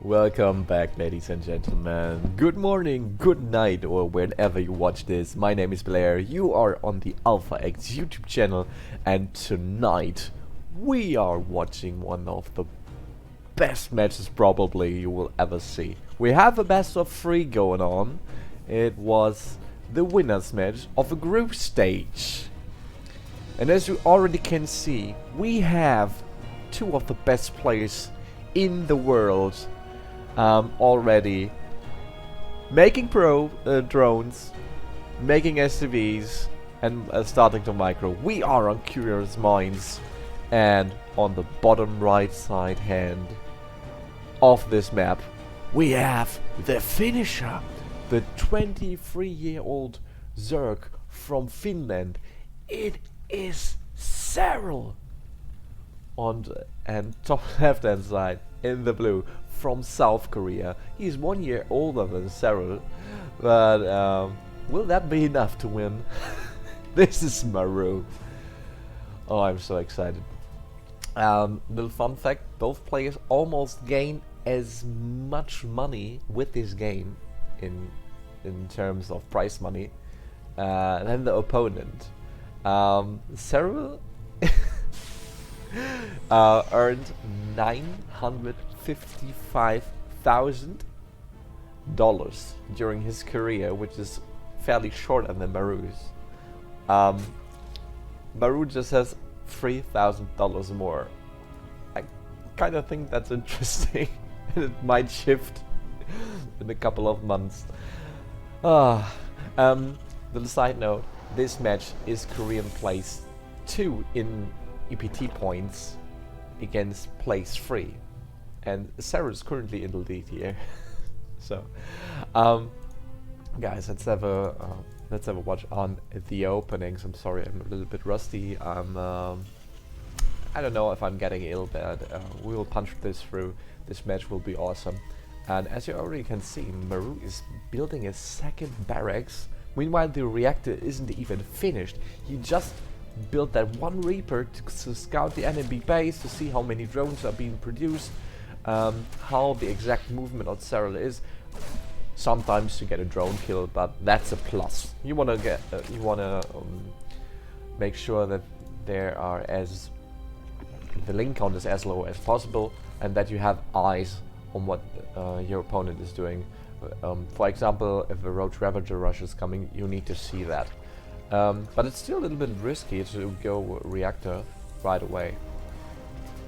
Welcome back, ladies and gentlemen. Good morning, good night, or whenever you watch this. My name is Belair. You are on the Alpha X YouTube channel, and tonight we are watching one of the best matches probably you will ever see. We have a best of 3 going on. It was the winners match of a group stage. And as you already can see, we have two of the best players in the world already making drones, making SCVs, and starting to micro. We are on Curious Minds, and on the bottom right side hand of this map we have the finisher, the 23-year-old Zerg from Finland. It is Serral. And top left hand side in the blue from South Korea. He's 1 year older than Serral, but will that be enough to win? This is Maru. Oh, I'm so excited. Little fun fact, both players almost gain as much money with this game in terms of prize money than the opponent. Serral earned $955,000 during his career, which is fairly shorter than Maru's. Maru just has $3,000 more. I kind of think that's interesting. It might shift in a couple of months. Little side note, this match is Korean place 2 in EPT points against place 3, and Sarah is currently in the lead here. So guys, let's have a watch on the openings. I'm sorry, I'm a little bit rusty. I don't know if I'm getting ill, but we will punch this through. This match will be awesome. And as you already can see, Maru is building a second barracks. Meanwhile, the reactor isn't even finished. He just built that one Reaper to scout the enemy base, to see how many drones are being produced, how the exact movement of Serral is. Sometimes you get a drone kill, but that's a plus. You wanna make sure that there are the link count is as low as possible, and that you have eyes on what your opponent is doing. For example, if a Roach Ravager rush is coming, you need to see that. But it's still a little bit risky to go reactor right away.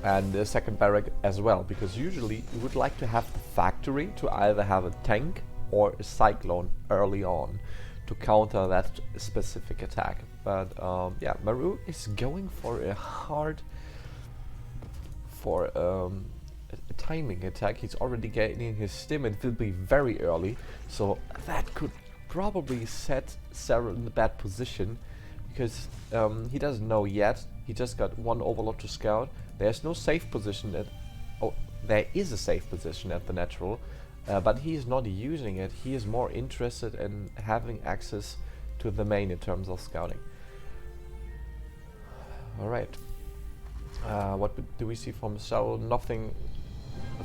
And the second barrack as well, because usually you would like to have the factory to either have a tank or a cyclone early on to counter that specific attack. But yeah, Maru is going for a timing attack. He's already gaining his stim and will be very early, so that could probably set Serral in a bad position, because he doesn't know yet. He just got one overlord to scout. There's no safe position there is a safe position at the natural, but he is not using it. He is more interested in having access to the main in terms of scouting. Alright, what do we see from Serral? Nothing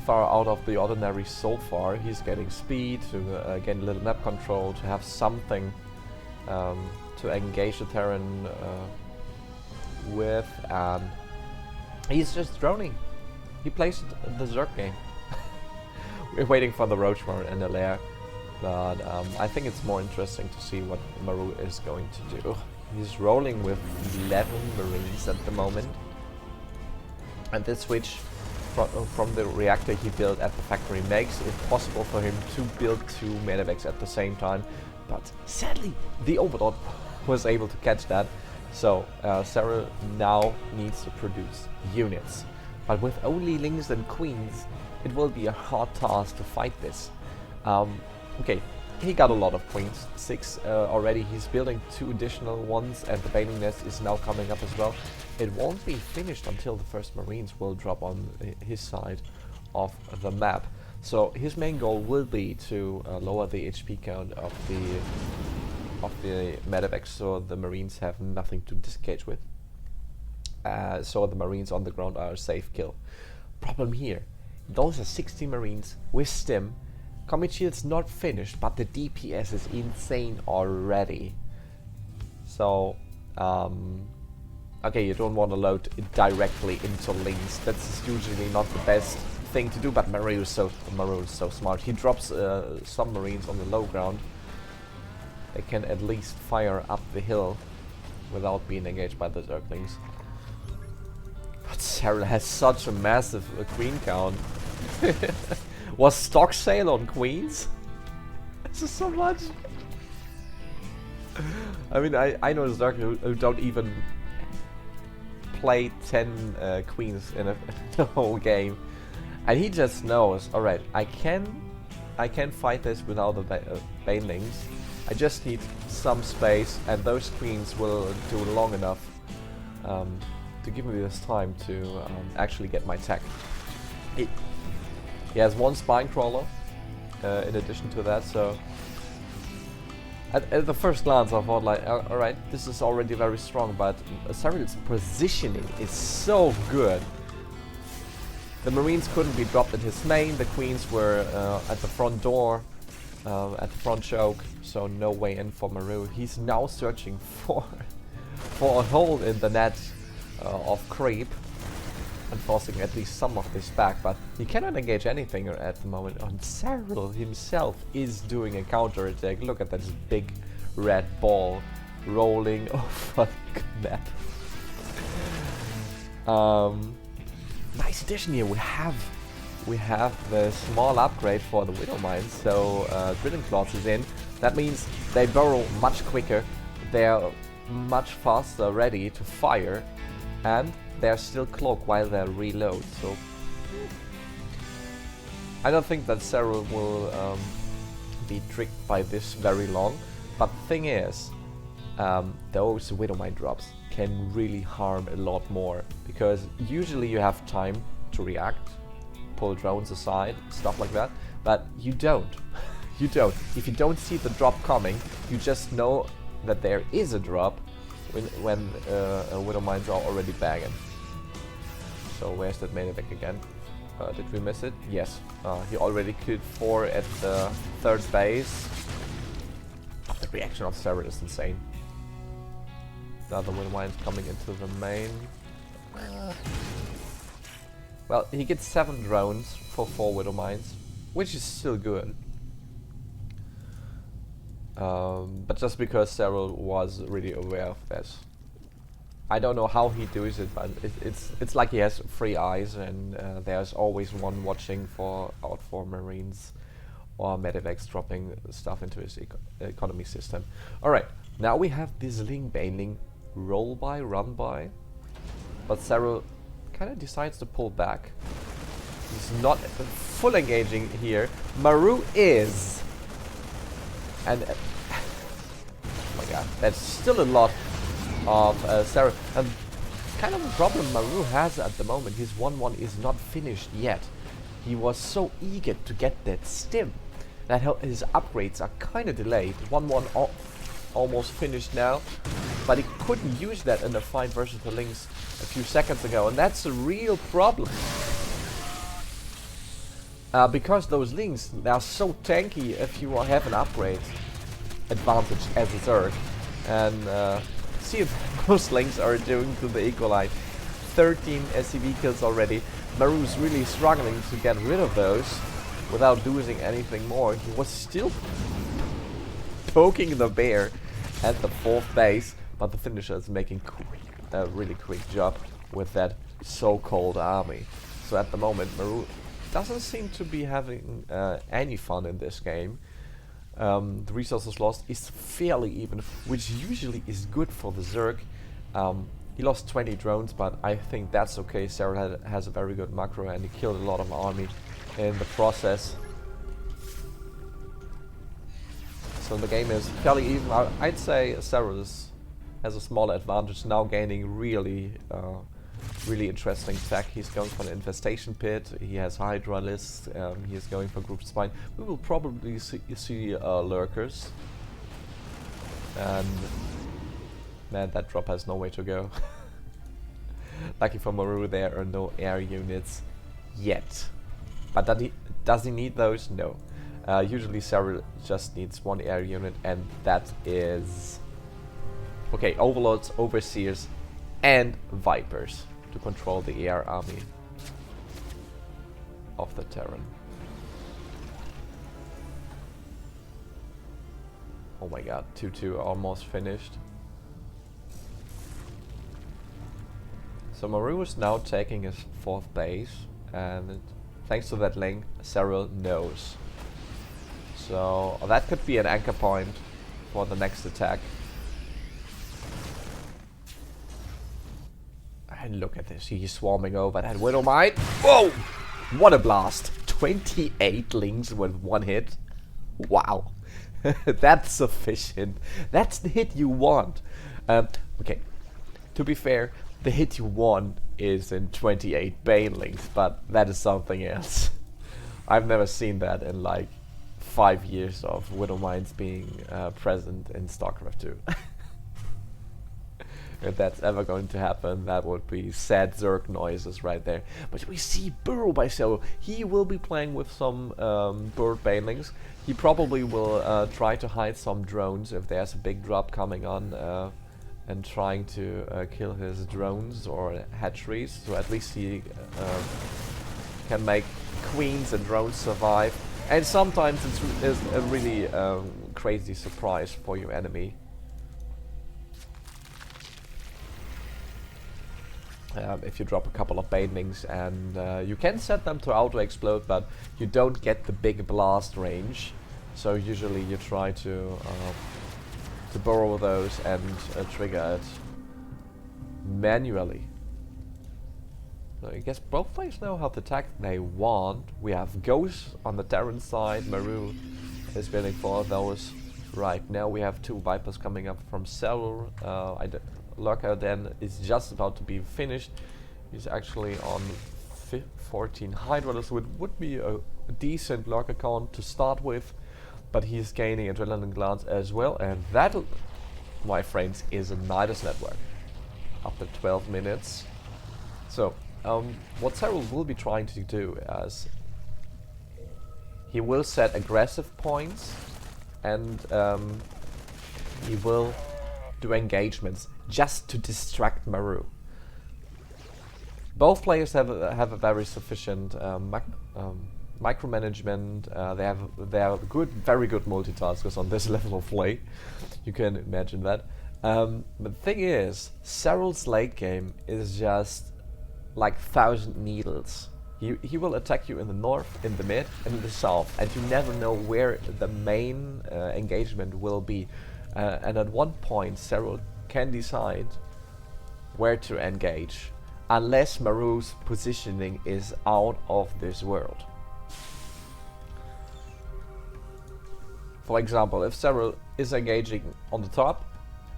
far out of the ordinary so far. He's getting speed to gain a little map control, to have something to engage the Terran with, and he's just droning. He plays the Zerg game. We're waiting for the Roach and the Belair, but I think it's more interesting to see what Maru is going to do. He's rolling with 11 Marines at the moment, and this switch from the reactor he built at the factory makes it possible for him to build 2 medevacs at the same time, but sadly the Overlord was able to catch that, so Serral now needs to produce units. But with only Lings and Queens, it will be a hard task to fight this. Okay, he got a lot of Queens, 6 already. He's building 2 additional ones, and the Bailing Nest is now coming up as well. It won't be finished until the first Marines will drop on his side of the map. So his main goal will be to lower the HP count of the medevacs, so the Marines have nothing to disengage with. So the Marines on the ground are a safe kill. Problem here, those are 60 Marines with stim. Combat shield's not finished, but the DPS is insane already. So, okay, you don't want to load it directly into links. That's usually not the best thing to do, but Maru is so smart. He drops some Marines on the low ground. They can at least fire up the hill without being engaged by the Zerglings. But Serral has such a massive queen count. Was stock sale on queens? This is so much. I mean, I know Zerglings who don't even play 10 queens in the whole game, and he just knows. All right, I can fight this without the banelings. I just need some space, and those queens will do long enough to give me this time to actually get my tech. He has one spine crawler in addition to that, so at the first glance I thought like, alright, this is already very strong, but Serral's positioning is so good. The Marines couldn't be dropped in his main, the queens were at the front door, at the front choke, so no way in for Maru. He's now searching for a hole in the net of creep and forcing at least some of this back, but he cannot engage anything at the moment. And Serral himself is doing a counter attack. Look at that big red ball rolling over the map. Nice addition here. We have the small upgrade for the Widow Mine, so Drilling Claws is in. That means they burrow much quicker, they're much faster ready to fire, and they're still cloaked while they reload. So I don't think that Serral will be tricked by this very long, but the thing is, those Widow Mine drops can really harm a lot more, because usually you have time to react, pull drones aside, stuff like that, but you don't. You don't. If you don't see the drop coming, you just know that there is a drop when Widow Mines are already bagging. So where's that Maniac again? Did we miss it? Yes. He already killed 4 at the 3rd base. The reaction of Serral is insane. The other Widow Mines coming into the main. Well, he gets 7 drones for 4 Widow Mines, which is still good. But just because Serral was really aware of this. I don't know how he does it, but it's like he has 3 eyes, and there's always one watching out for Marines or Medivacs dropping stuff into his economy system. Alright, now we have this Ling Baneling roll by, run by, but Serral kind of decides to pull back. He's not full engaging here. Maru is, and oh my god, that's still a lot of Serral. And kind of a problem Maru has at the moment, his 1-1 is not finished yet. He was so eager to get that stim that his upgrades are kind of delayed. 1-1 almost finished now, but he couldn't use that in the fight versus the Lynx a few seconds ago, and that's a real problem. Because those Lynx, they are so tanky if you have an upgrade advantage as a Zerg. And see what most Lynx are doing to the Equalite. 13 SCV kills already. Maru's really struggling to get rid of those without losing anything more. He was still poking the bear at the 4th base, but the finisher is making a really quick job with that so-called army. So at the moment, Maru doesn't seem to be having any fun in this game. The resources lost is fairly even, which usually is good for the Zerg. He lost 20 drones, but I think that's okay. Serral has a very good macro, and he killed a lot of army in the process. So the game is fairly even. I'd say Serral has a small advantage now, gaining really interesting tech. He's going for an infestation pit, he has Hydra list, he is going for group spine. We will probably see lurkers. And man, that drop has no way to go. Lucky for Maru, there are no air units yet. But does he need those? No. Usually Serral just needs one air unit, and that is... Okay, Overlords, Overseers, and Vipers to control the air army of the Terran. Oh my god, 2-2 almost finished. So Maru is now taking his 4th base, and thanks to that link, Serral knows. So that could be an anchor point for the next attack. And look at this, he's swarming over that Widowmite. Whoa! What a blast! 28 links with 1 hit. Wow. That's sufficient. That's the hit you want. Okay, to be fair, the hit you want is in 28 Bane links, but that is something else. I've never seen that in like 5 years of Widowmites being present in StarCraft 2. If that's ever going to happen, that would be sad Zerg noises right there. But we see Burrow by Serral. He will be playing with some bird banelings. He probably will try to hide some drones if there's a big drop coming on, and trying to kill his drones or hatcheries. So at least he can make queens and drones survive. And sometimes it's a really crazy surprise for your enemy. If you drop a couple of banelings, and you can set them to auto-explode, but you don't get the big blast range. So usually you try to burrow those and trigger it manually. So I guess both players know how to attack they want. We have Ghosts on the Terran side. Maru is building for those right now. We have 2 Vipers coming up from Serral. Lurker then is just about to be finished. He's actually on 14 Hydra, so it would be a decent Lurker count to start with, but he's gaining Adrenaline Glance as well, and that, my friends, is a Nidus network after 12 minutes. So, what Serral will be trying to do is he will set aggressive points, and he will do engagements just to distract Maru. Both players have a very sufficient micromanagement. They are very good multitaskers on this level of play. You can imagine that. But the thing is, Serral's late game is just like 1,000 needles. He will attack you in the north, in the mid, and in the south, and you never know where the main engagement will be. And at one point, Serral can decide where to engage, unless Maru's positioning is out of this world. For example, if Serral is engaging on the top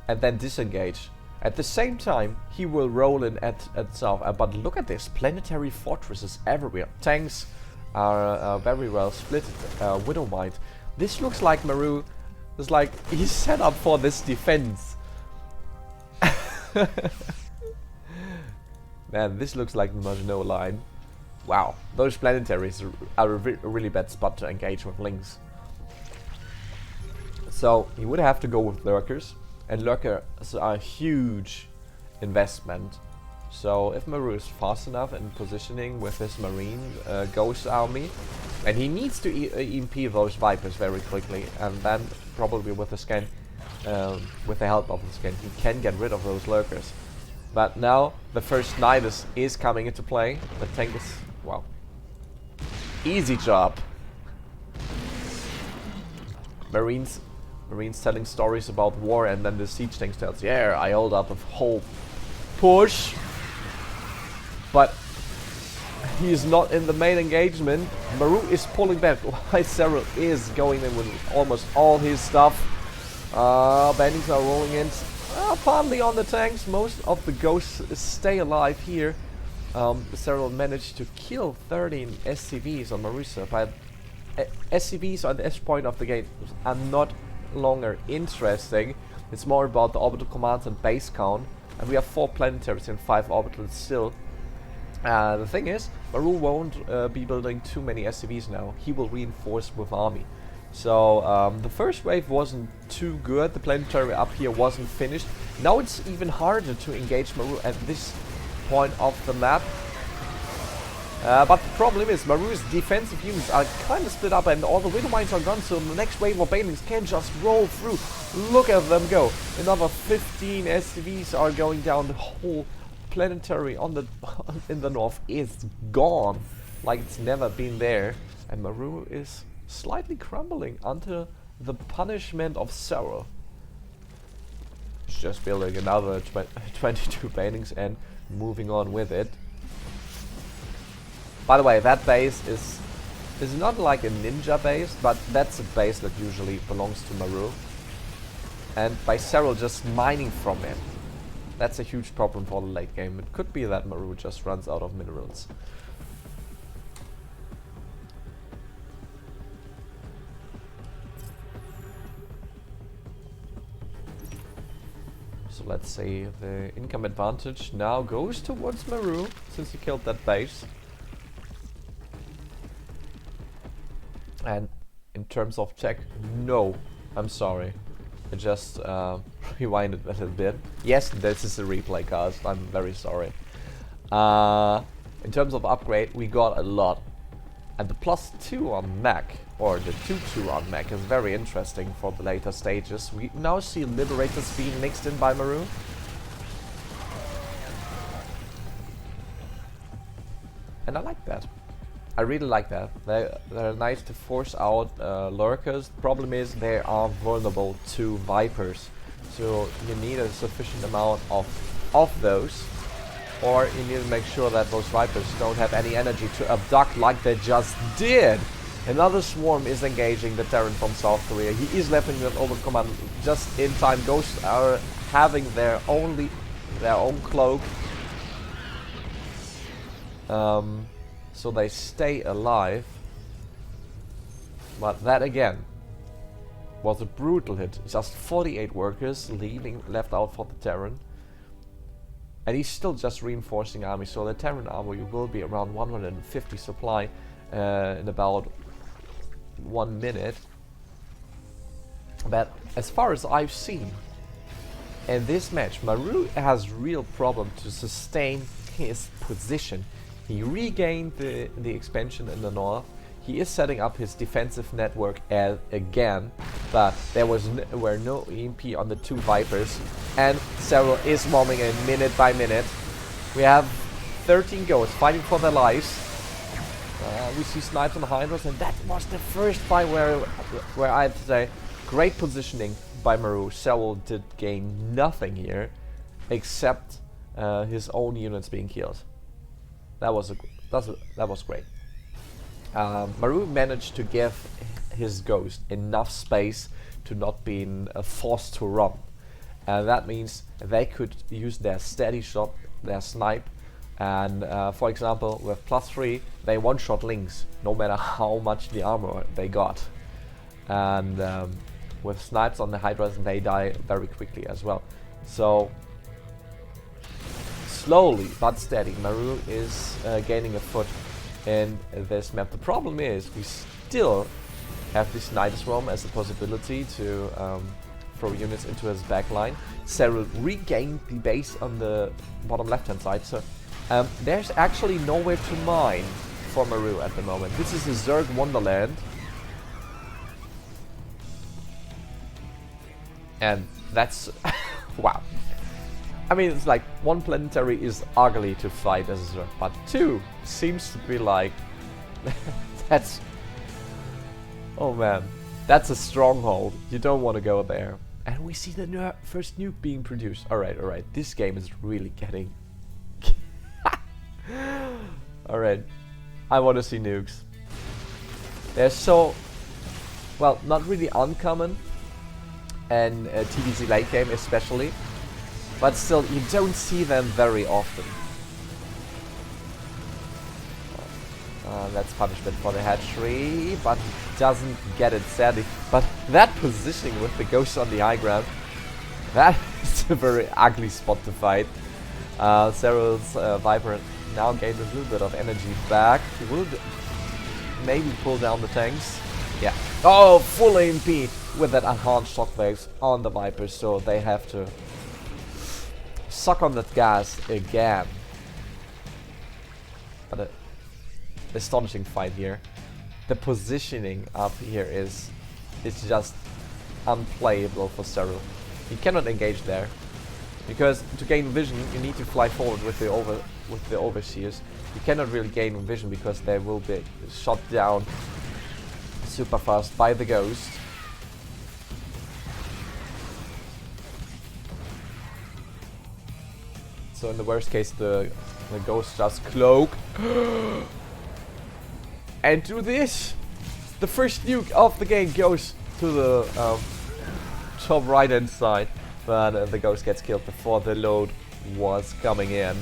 and then disengage, at the same time he will roll in at south. But look at this, planetary fortresses everywhere. Tanks are very well split. Widowmite. This looks like Maru is like he's set up for this defense. Man, this looks like the Maginot Line. Wow, those planetaries are a really bad spot to engage with links. So he would have to go with lurkers, and lurkers are a huge investment. So if Maru is fast enough in positioning with his marine ghost army, and he needs to EMP those Vipers very quickly, and then probably with the scan, with the help of the scan, he can get rid of those lurkers. But now the first Nidus is coming into play. The tank is, wow, easy job. Marines telling stories about war, and then the siege tank tells, yeah, I hold up a whole push. But he is not in the main engagement. Maru is pulling back while Serral is going in with almost all his stuff. Bandits are rolling in. Partly on the tanks. Most of the ghosts stay alive here. Serral managed to kill 13 SCVs on Marisa, but SCVs at this point of the game are not longer interesting. It's more about the orbital commands and base count. And we have 4 planetaries and 5 orbitals still. The thing is, Maru won't be building too many SCVs now. He will reinforce with army. So the first wave wasn't too good. The planetary up here wasn't finished. Now it's even harder to engage Maru at this point of the map. But the problem is Maru's defensive units are kind of split up and all the widow mines are gone, so the next wave of banelings can just roll through. Look at them go. Another 15 SCVs are going down. The whole planetary on the in the north is gone, like it's never been there, and Maru is slightly crumbling under the punishment of Serral. It's just building another 22 banelings and moving on with it. By the way, that base is not like a ninja base, but that's a base that usually belongs to Maru, and by Serral just mining from it. That's a huge problem for the late game. It could be that Maru just runs out of minerals. So let's say the income advantage now goes towards Maru, since he killed that base. And in terms of tech, no, I'm sorry. I just rewinded a little bit. Yes, this is a replay cast, I'm very sorry. In terms of upgrade, we got a lot. And the +2 on mech, or the 2-2 on mech, is very interesting for the later stages. We now see Liberators being mixed in by Maru. And I like that. I really like that. They're nice to force out lurkers. The problem is they are vulnerable to Vipers. So you need a sufficient amount of those. Or you need to make sure that those Vipers don't have any energy to abduct like they just did. Another swarm is engaging the Terran from South Korea. He is leveling them over command just in time. Ghosts are having their own cloak. So they stay alive. But that again was a brutal hit. Just 48 workers left out for the Terran. And he's still just reinforcing army, so the Terran army will be around 150 supply in about 1 minute. But as far as I've seen in this match, Maru has real problem to sustain his position. He regained the expansion in the north. He is setting up his defensive network again, but there were no EMP on the 2 Vipers, and Serral is bombing in minute by minute. We have 13 ghosts fighting for their lives. We see snipes on the Hydras, and that was the first fight where I have to say, great positioning by Maru. Serral did gain nothing here, except his own units being killed. That was great. Maru managed to give his ghost enough space to not being forced to run. And that means they could use their steady shot, their snipe, and for example with +3 they one-shot links no matter how much the armor they got. And with snipes on the Hydras they die very quickly as well. So slowly but steady Maru is gaining a foot in this map. The problem is we still have this Night Swarm as a possibility to throw units into his backline. Serral regained the base on the bottom left hand side, so there's actually nowhere to mine for Maru at the moment. This is a Zerg Wonderland, and that's wow. I mean, it's like 1 planetary is ugly to fight as a Zerg, but 2 seems to be like that's, oh man, that's a stronghold. You don't want to go there. And we see the first nuke being produced. Alright, this game is really getting alright, I want to see nukes. They're so, well, not really uncommon, and TDZ late game especially, but still you don't see them very often. That's punishment for the hatchery, but doesn't get it sadly. But that positioning with the ghost on the high ground, that is a very ugly spot to fight. Serral's Viper now gained a little bit of energy back. He will maybe pull down the tanks. Yeah. Oh, full AMP with that enhanced shockwaves on the Vipers, so they have to suck on that gas again. But an astonishing fight here. The positioning up here is just unplayable for Serral. He cannot engage there because to gain vision you need to fly forward with the overseers. You cannot really gain vision because they will be shot down super fast by the ghost. So in the worst case the ghost just cloak. And do this! The first nuke of the game goes to the top right hand side, but the ghost gets killed before the load was coming in.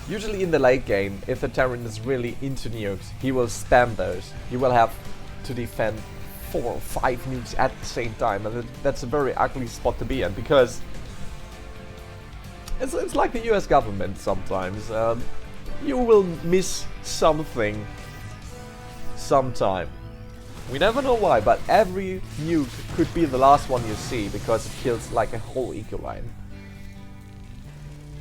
Usually in the late game, if the Terran is really into nukes, he will spam those. He will have to defend 4 or 5 nukes at the same time, and that's a very ugly spot to be in, because it's like the US government sometimes. You will miss something sometime. We never know why, but every nuke could be the last one you see because it kills like a whole eco line.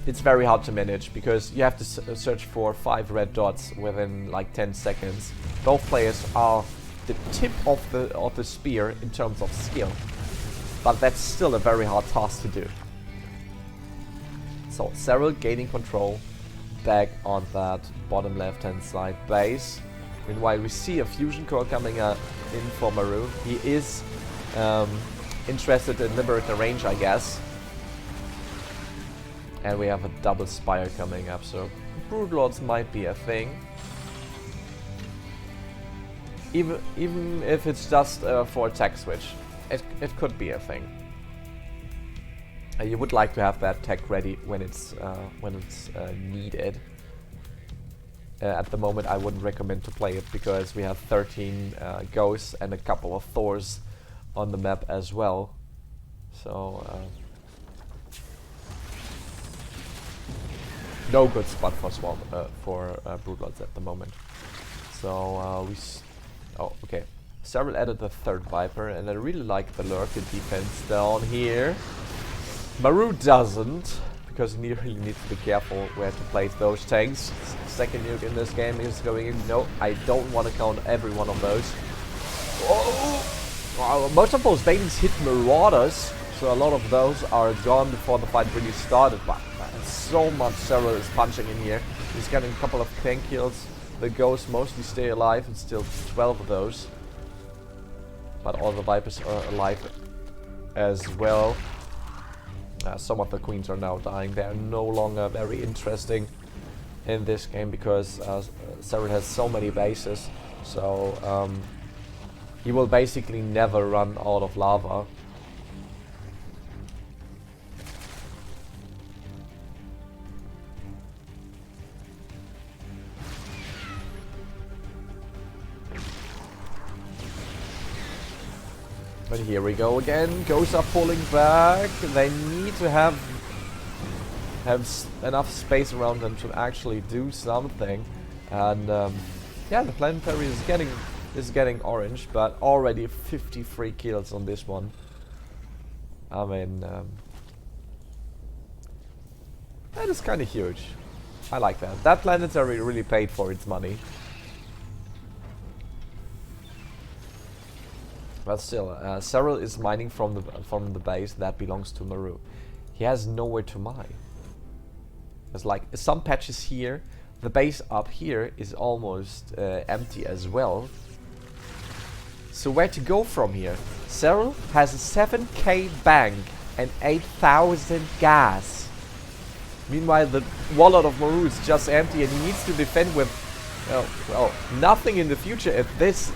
It's very hard to manage because you have to search for 5 red dots within like 10 seconds. Both players are the tip of the spear in terms of skill, but that's still a very hard task to do. So Serral gaining control back on that bottom left hand side base. Meanwhile we see a fusion core coming in for Maru. He is interested in liberator range, I guess. And we have a double spire coming up, so Broodlords might be a thing. Even if it's just for attack switch, it could be a thing. You would like to have that tech ready when it's needed. At the moment I wouldn't recommend to play it because we have 13 ghosts and a couple of Thors on the map as well. So no good spot for Broodlords at the moment. So oh, okay. Serral added the 3rd Viper, and I really like the lurker defense down here. Maru doesn't, because he really needs to be careful where to place those tanks. Second nuke in this game is going in. No, I don't want to count every one of those. Oh! Wow, most of those babies hit Marauders, so a lot of those are gone before the fight really started. But so much Serral is punching in here. He's getting a couple of tank kills. The ghosts mostly stay alive, and still 12 of those. But all the Vipers are alive as well. Some of the queens are now dying. They are no longer very interesting in this game because Serral has so many bases. So he will basically never run out of lava. But here we go again. Ghosts are pulling back. They need to have enough space around them to actually do something. And yeah, the planetary is getting orange, but already 53 kills on this one. I mean, that is kind of huge. I like that. That planetary really paid for its money. But still, Serral is mining from the base that belongs to Maru. He has nowhere to mine. There's like some patches here. The base up here is almost empty as well. So where to go from here? Serral has a 7k bank and 8,000 gas. Meanwhile, the wallet of Maru is just empty, and he needs to defend with well, nothing in the future if this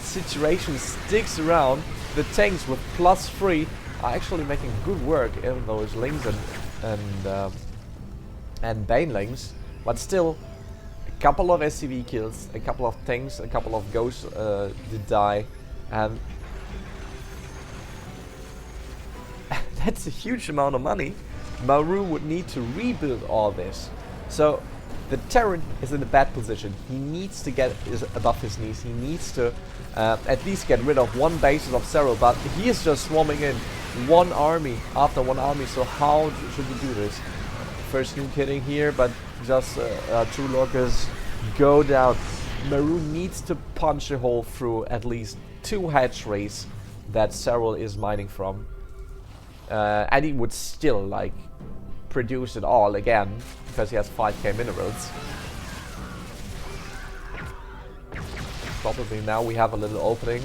situation sticks around. The tanks with +3 are actually making good work in those lings and banelings, but still a couple of SCV kills, a couple of tanks, a couple of ghosts did die, and that's a huge amount of money. Maru would need to rebuild all this. So the Terran is in a bad position. He needs to get above his knees. He needs to at least get rid of one basis of Serral, but he is just swarming in one army after one army. So how should he do this? First nuke hitting here, but just two lockers go down. Maru needs to punch a hole through at least 2 hatcheries that Serral is mining from. And he would still like produce it all again because he has 5k minerals. Probably now we have a little opening.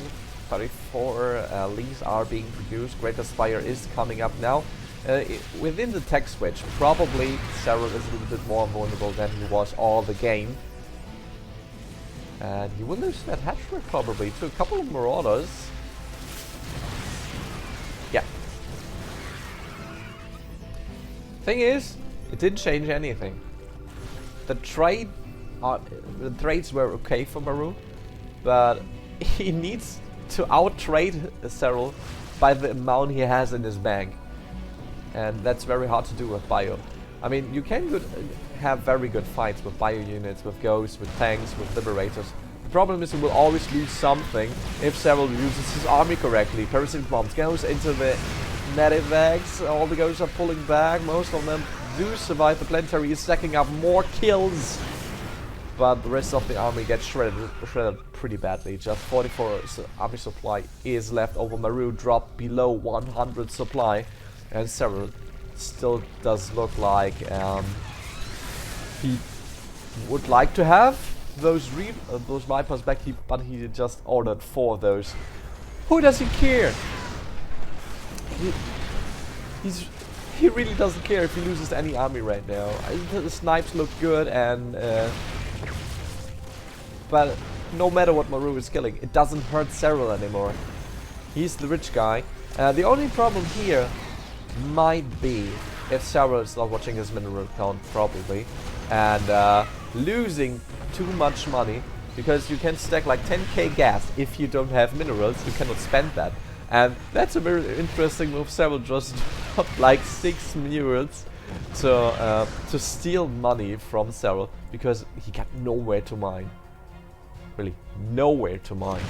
34 leaves are being produced. Greater Spire is coming up now. Within the tech switch, probably Serral is a little bit more vulnerable than he was all the game. And he will lose that hatchery probably to a couple of Marauders. Yeah. Thing is, it didn't change anything. The trades were okay for Maru, but he needs to out-trade Serral by the amount he has in his bank. And that's very hard to do with bio. I mean, you can have very good fights with bio units, with ghosts, with tanks, with liberators. The problem is you will always lose something if Serral uses his army correctly. Parasitic bombs goes into the medivacs, all the ghosts are pulling back, most of them do survive. The planetary is stacking up more kills, but the rest of the army gets shredded pretty badly. Just 44 army supply is left over. Maru dropped below 100 supply, and Serral still does look like he would like to have those Vipers back, but he just ordered 4 of those. Who does he care? He really doesn't care if he loses any army right now. The snipes look good, and but no matter what Maru is killing, it doesn't hurt Serral anymore. He's the rich guy. The only problem here might be if Serral is not watching his mineral count probably, and losing too much money, because you can stack like 10k gas if you don't have minerals. You cannot spend that. And that's a very interesting move. Serral just dropped like 6 mules to steal money from Serral, because he got nowhere to mine. Really, nowhere to mine.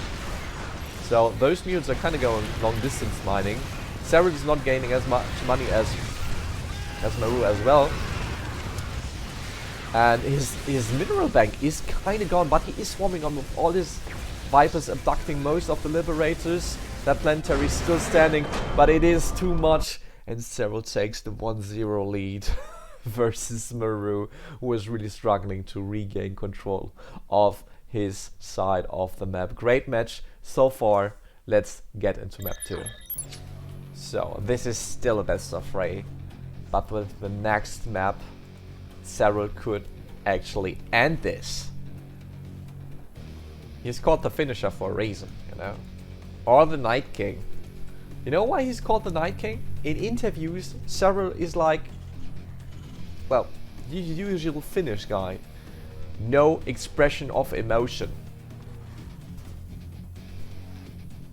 So those mules are kind of going long distance mining. Serral is not gaining as much money as Maru as well. And his mineral bank is kind of gone, but he is swarming on with all his Vipers, abducting most of the Liberators. That planetary is still standing, but it is too much, and Serral takes the 1-0 lead versus Maru, who is really struggling to regain control of his side of the map. Great match so far. Let's get into map 2. So this is still a best of 3, but with the next map, Serral could actually end this. He's called the finisher for a reason, you know. Or the Night King. You know why he's called the Night King? In interviews, Serral is like, well, the usual Finnish guy. No expression of emotion.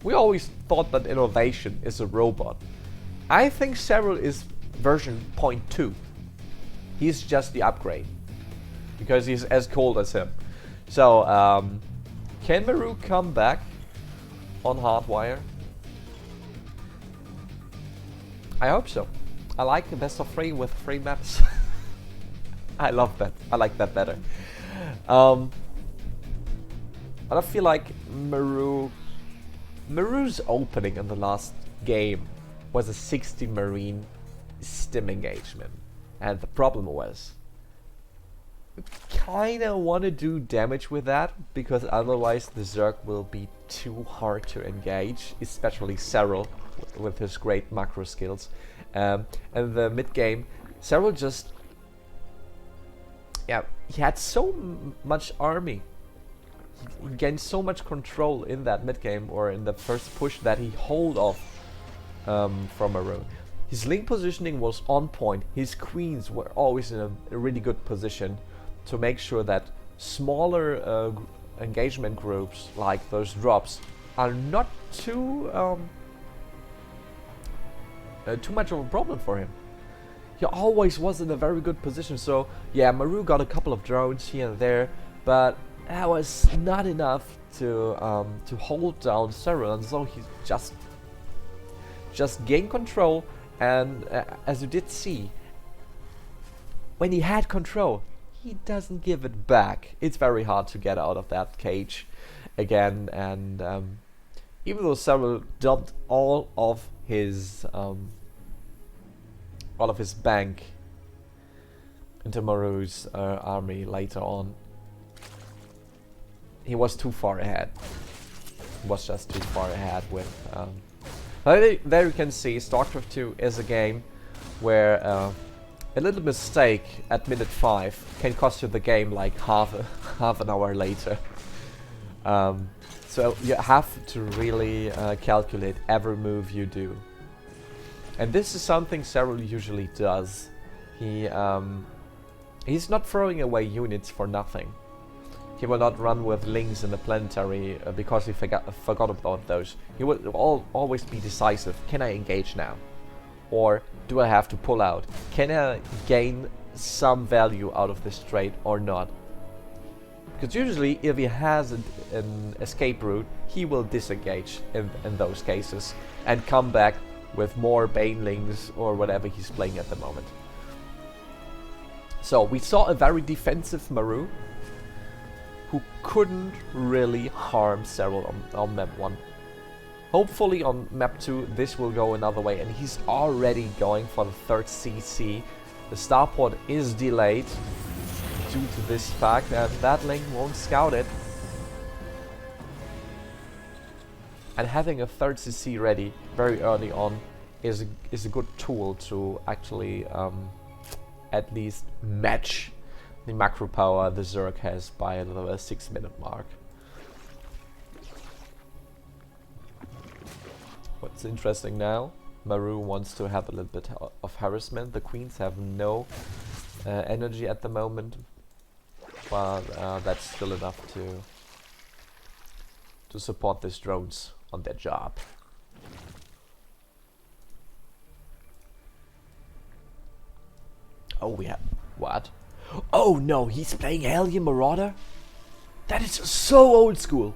We always thought that innovation is a robot. I think Serral is version 0.2. He's just the upgrade, because he's as cold as him. So, can Maru come back on Hardwire? I hope so. I like the best of 3 with 3 maps. I love that. I like that better. But I feel like Maru's opening in the last game was a 60 Marine stim engagement. And the problem was, we kinda wanna do damage with that, because otherwise the Zerg will be too hard to engage, especially Serral with his great macro skills. And the mid game, Serral just, yeah, he had so much army. He gained so much control in that mid game, or in the first push, that he hold off from Maru. His link positioning was on point. His queens were always in a really good position to make sure that smaller engagement groups, like those drops, are not too much of a problem for him. he always was in a very good position. So yeah, Maru got a couple of drones here and there, but that was not enough to hold down Serral, and so he just gained control. And as you did see, when he had control, he doesn't give it back. It's very hard to get out of that cage again, and even though Serral dumped all of his bank into Maru's army later on, he was too far ahead. He was just too far ahead with... there you can see StarCraft 2 is a game where a little mistake at minute 5 can cost you the game like half an hour later. So you have to really calculate every move you do. And this is something Serral usually does. He's not throwing away units for nothing. He will not run with links in the planetary because he forgot about those. He will always be decisive. Can I engage now? Or do I have to pull out? Can I gain some value out of this trade or not? Because usually if he has an escape route, he will disengage in those cases and come back with more banelings or whatever he's playing at the moment. So we saw a very defensive Maru who couldn't really harm Serral on map 1. Hopefully on map 2 this will go another way, and he's already going for the 3rd CC. The starport is delayed due to this fact, and that link won't scout it. And having a 3rd CC ready very early on is a good tool to actually at least match the macro power the Zerg has by the 6-minute mark. What's interesting now, Maru wants to have a little bit of harassment. The queens have no energy at the moment, but that's still enough to support these drones on their job. Oh, we have... what? Oh no, he's playing Hellion Marauder? That is so old school.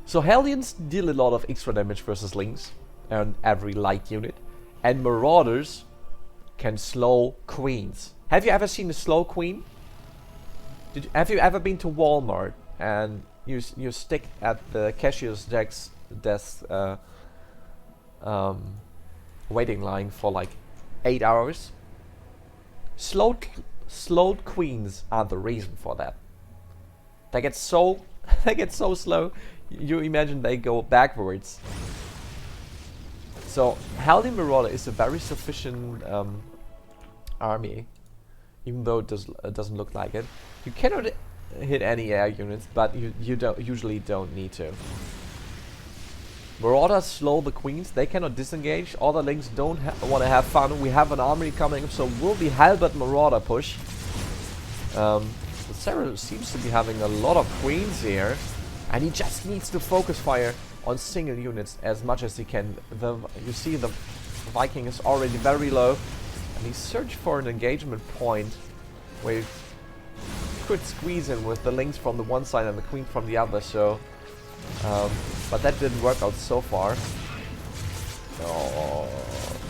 So Hellions deal a lot of extra damage versus Lings and every light unit, and Marauders can slow queens. Have you ever seen a slow queen? Have you ever been to Walmart and you stick at the cashier's desk waiting line for like 8 hours? Slowed queens are the reason for that. They get so slow, you imagine they go backwards. So Hellion Marauder is a very sufficient army, even though it doesn't look like it. You cannot hit any air units, but you usually don't need to. Marauders slow the queens, they cannot disengage. Other links don't want to have fun. We have an army coming, so will be Halberd Marauder push. Serral seems to be having a lot of queens here, and he just needs to focus fire on single units as much as he can. You see the Viking is already very low, and he's searching for an engagement point where he could squeeze in with the links from the one side and the queen from the other. So but that didn't work out so far. Oh,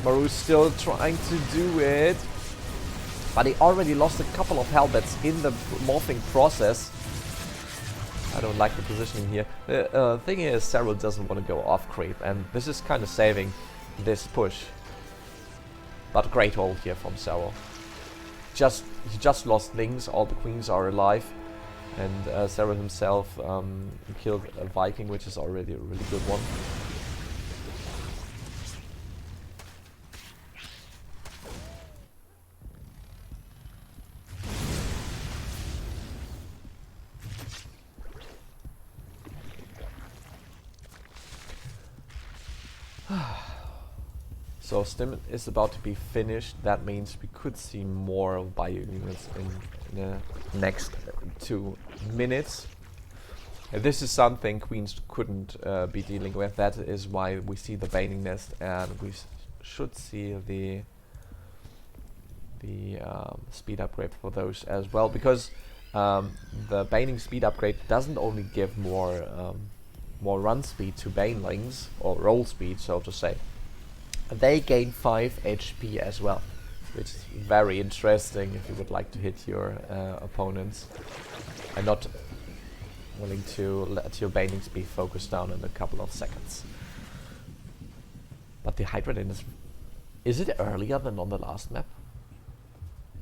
Maru's still trying to do it, but he already lost a couple of Halberds in the morphing process. I don't like the positioning here. The thing is, Serral doesn't want to go off creep, and this is kind of saving this push. But great hold here from Serral. He just lost links, all the queens are alive. And Serral himself killed a Viking, which is already a really good one. So Stim is about to be finished. That means we could see more bio units in the next 2 minutes. And this is something Queens couldn't be dealing with. That is why we see the Baning Nest, and we should see the the speed upgrade for those as well, because the Baning speed upgrade doesn't only give more run speed to Banelings, or roll speed so to say. They gain 5 HP as well, which is very interesting if you would like to hit your opponents and not willing to let your Baning speed focus down in a couple of seconds. But the Hydra is it earlier than on the last map?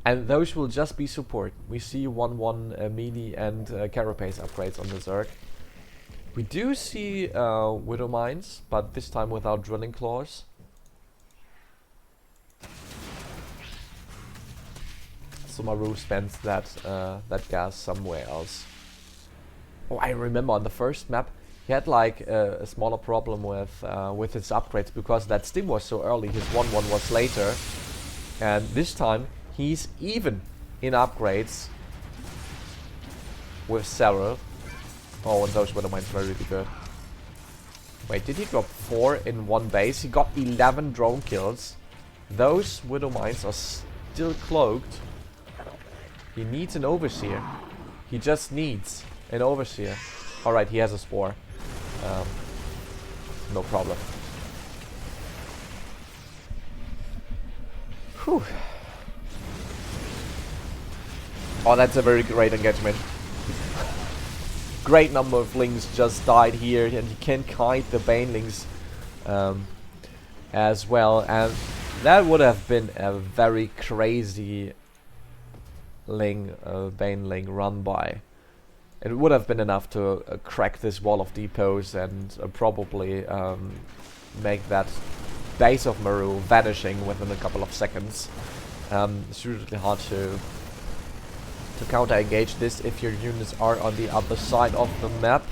And those will just be support. We see 1-1 melee and carapace upgrades on the Zerg. We do see Widow Mines, but this time without drilling claws. So Maru spends that gas somewhere else. Oh, I remember on the first map he had like a smaller problem with his upgrades because that stim was so early. His 1-1 was later, and this time he's even in upgrades with Serral. Oh, and those Widow Mines were really good. Wait, did he drop 4 in one base? He got 11 drone kills. Those Widow Mines are still cloaked. He needs an Overseer. He just needs an Overseer. Alright, he has a Spore. No problem. Whew. Oh, that's a very great engagement. Great number of Lings just died here, and he can kite the Banelings as well. And that would have been a very crazy Baneling run by. It would have been enough to crack this wall of depots and probably make that base of Maru vanishing within a couple of seconds. It's really hard to counter engage this if your units are on the other side of the map.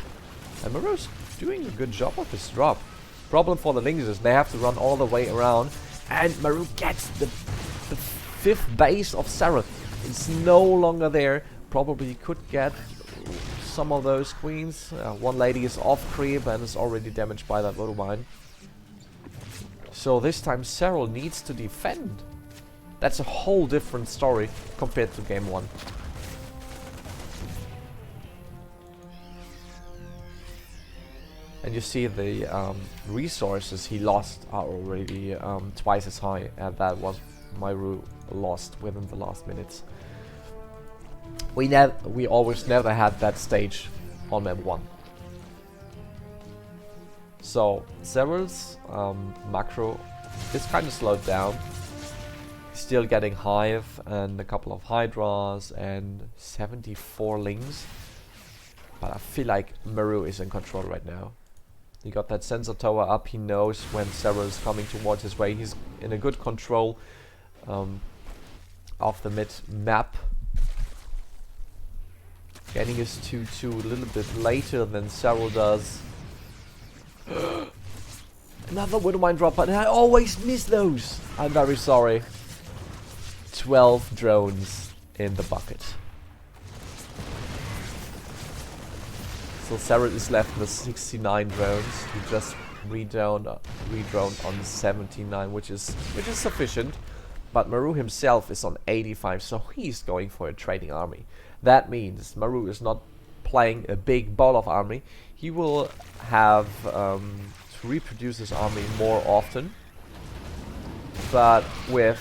And Maru's doing a good job of his drop. Problem for the Lings is they have to run all the way around, and Maru gets the 5th base of Serral. It's no longer there. Probably could get some of those queens. One lady is off creep and is already damaged by that Widow Mine. So this time Serral needs to defend. That's a whole different story compared to game 1. And you see the resources he lost are already twice as high, and that was Maru lost within the last minutes. We always never had that stage on map 1. So Serral's macro is kind of slowed down. Still getting Hive and a couple of Hydras and 74 Lings. But I feel like Maru is in control right now. He got that sensor tower up. He knows when Serral is coming towards his way. He's in a good control of the mid map. Getting his 2-2 a little bit later than Serral does. Another Widow Mine drop, and I always miss those. I'm very sorry. 12 drones in the bucket. So Serral is left with 69 drones. He just redroned on 79, which is sufficient. But Maru himself is on 85, so he's going for a trading army. That means Maru is not playing a big ball of army. He will have to reproduce his army more often. But with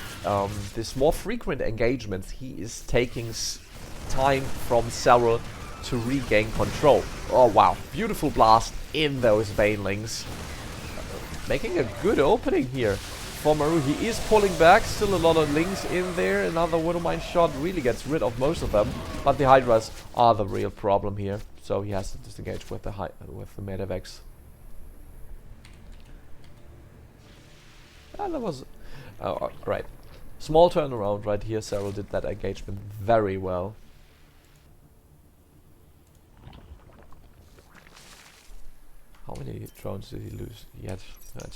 this more frequent engagements, he is taking time from Serral to regain control. Oh wow, beautiful blast in those Banelings. Making a good opening here for Maru. He is pulling back, still a lot of Lings in there. Another Widow Mine shot really gets rid of most of them, but the Hydras are the real problem here. So he has to disengage with the Medevacs. And that was right. Small turnaround right here. Serral did that engagement very well. How many drones did he lose? He had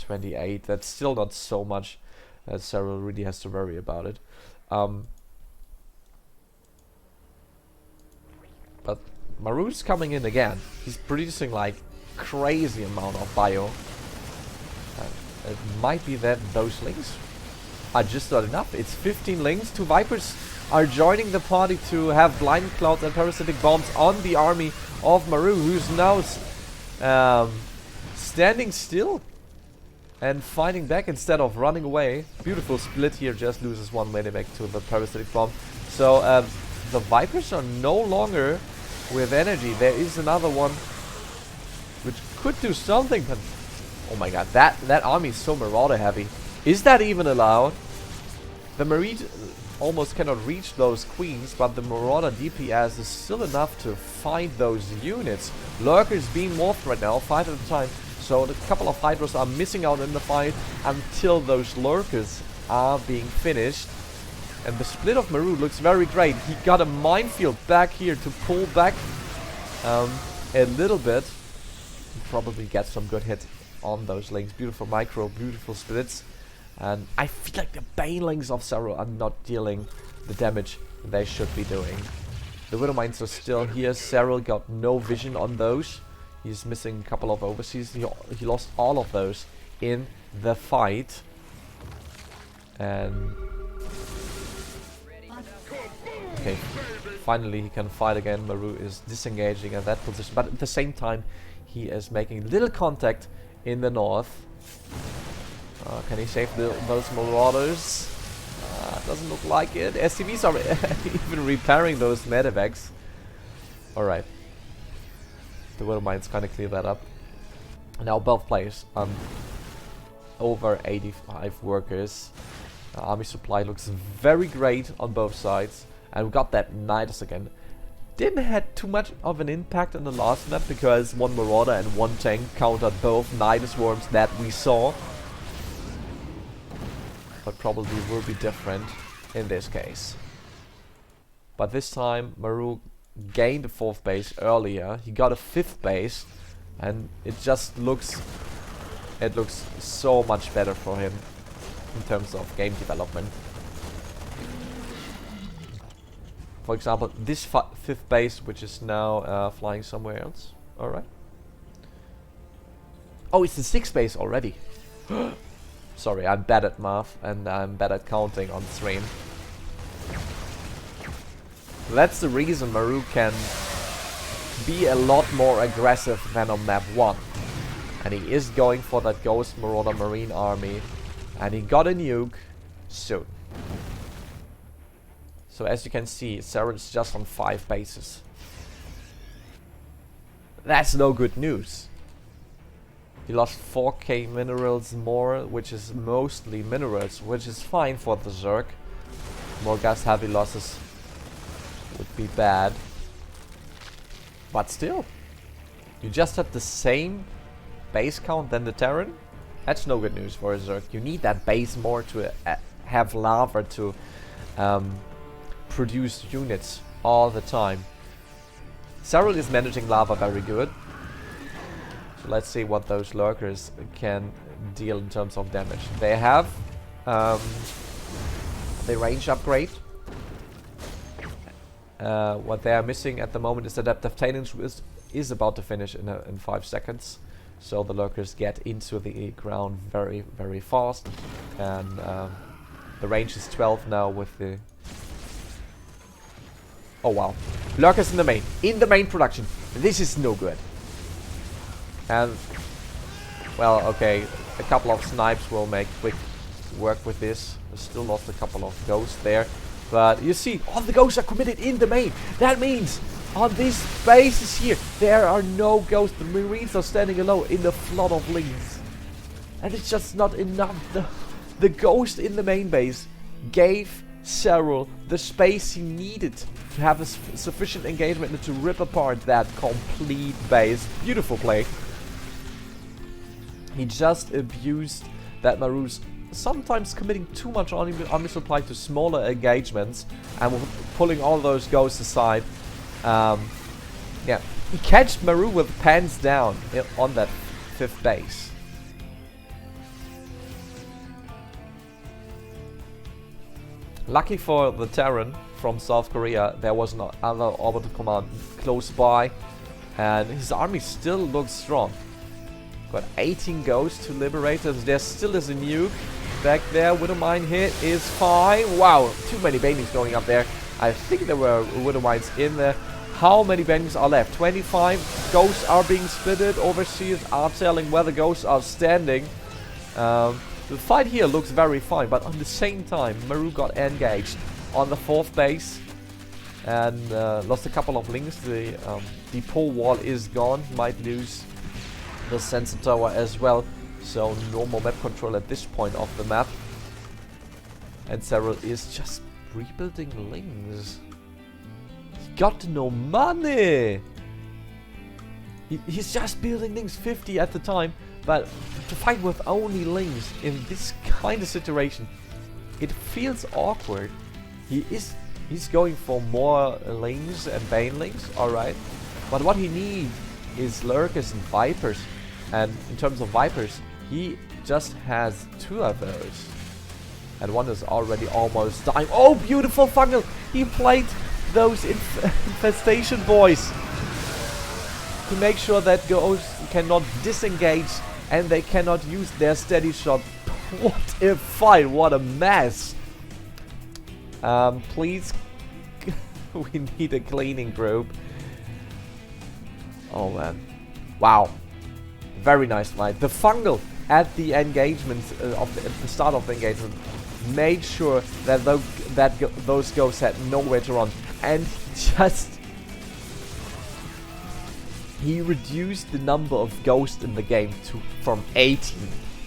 28. That's still not so much that Serral really has to worry about it. But Maru's coming in again. He's producing like crazy amount of bio. It might be that those Lings are just not enough. It's 15 links. 2 Vipers are joining the party to have Blind Clouds and Parasitic Bombs on the army of Maru, who's now standing still and fighting back instead of running away. Beautiful split here, just loses 1 medivac to the Parasitic Bomb. So the Vipers are no longer with energy. There is another one which could do something, but oh my god, that army is so Marauder heavy. Is that even allowed? The Marine almost cannot reach those queens, but the Marauder DPS is still enough to fight those units. Lurkers being morphed right now, 5 at a time. So a couple of Hydras are missing out in the fight until those Lurkers are being finished. And the split of Maru looks very great. He got a minefield back here to pull back a little bit. Probably get some good hit on those links. Beautiful micro, beautiful splits. And I feel like the banelings of Serral are not dealing the damage they should be doing. The Widow Mines are still here. Serral got no vision on those. He's missing a couple of overseas. He lost all of those in the fight. And okay, finally he can fight again. Maru is disengaging at that position, but at the same time he is making little contact in the north. Can he save those Marauders? Doesn't look like it. SCVs are even repairing those medevacs. Alright. The Widow Mines kind of clear that up. Now both players over 85 workers. Army supply looks very great on both sides. And we got that Nidus again. Didn't have too much of an impact on the last map because 1 Marauder and 1 tank countered both Nidus worms that we saw. But probably will be different in this case. But this time Maru gained a 4th base earlier. He got a 5th base, and it just looks so much better for him in terms of game development. For example, this 5th base, which is now flying somewhere else. Alright. Oh, it's the 6th base already. Sorry, I'm bad at math and I'm bad at counting on stream. That's the reason Maru can be a lot more aggressive than on map 1. And he is going for that Ghost Marauder Marine army. And he got a nuke soon. So as you can see, Serral is just on 5 bases. That's no good news. He lost 4k minerals more, which is mostly minerals, which is fine for the Zerg. More gas heavy losses would be bad. But still, you just had the same base count than the Terran. That's no good news for a Zerg. You need that base more to have lava to produce units all the time. Serral is managing lava very good. So let's see what those lurkers can deal in terms of damage. They have the range upgrade. What they are missing at the moment is adaptive tailings, which is about to finish in 5 seconds. So the lurkers get into the ground very, very fast. And the range is 12 now with the... Oh wow. Lurkers in the main production. This is no good. And, well, okay, a couple of snipes will make quick work with this. Still lost a couple of ghosts there. But you see, all the ghosts are committed in the main. That means on these bases here, there are no ghosts. The Marines are standing alone in the flood of links. And it's just not enough. The ghost in the main base gave Serral the space he needed to have a sufficient engagement and to rip apart that complete base. Beautiful play. He just abused that Maru's sometimes committing too much army supply to smaller engagements and pulling all those ghosts aside. Yeah, he catched Maru with pans down on that 5th base. Lucky for the Terran from South Korea, there was no other orbital command close by, and his army still looks strong. Got 18 ghosts to liberate, and there still is a nuke. back there. Widowmine hit is fine. Wow, too many banelings going up there. I think there were Widowmines in there. How many banelings are left? 25. Ghosts are being splitted. Overseers are telling where the ghosts are standing. The fight here looks very fine, but on the same time, Maru got engaged on the 4th base and lost a couple of links. The pole wall is gone. Might lose the sensor tower as well. So normal map control at this point of the map. And Serral is just rebuilding links. He got no money. He's just building links, 50 at the time. But to fight with only links in this kind of situation, it feels awkward. He's going for more links and bane links, alright. But what he needs is lurkers and vipers. And in terms of vipers, he just has 2 of those. And one is already almost dying. Oh, beautiful fungal! He played those infestation boys to make sure that ghosts cannot disengage and they cannot use their steady shot. What a fight! What a mess! Please, we need a cleaning group. Oh man, wow! Very nice fight. The fungal at the engagement at the start of the engagement made sure that those ghosts had nowhere to run, and he reduced the number of ghosts in the game from 18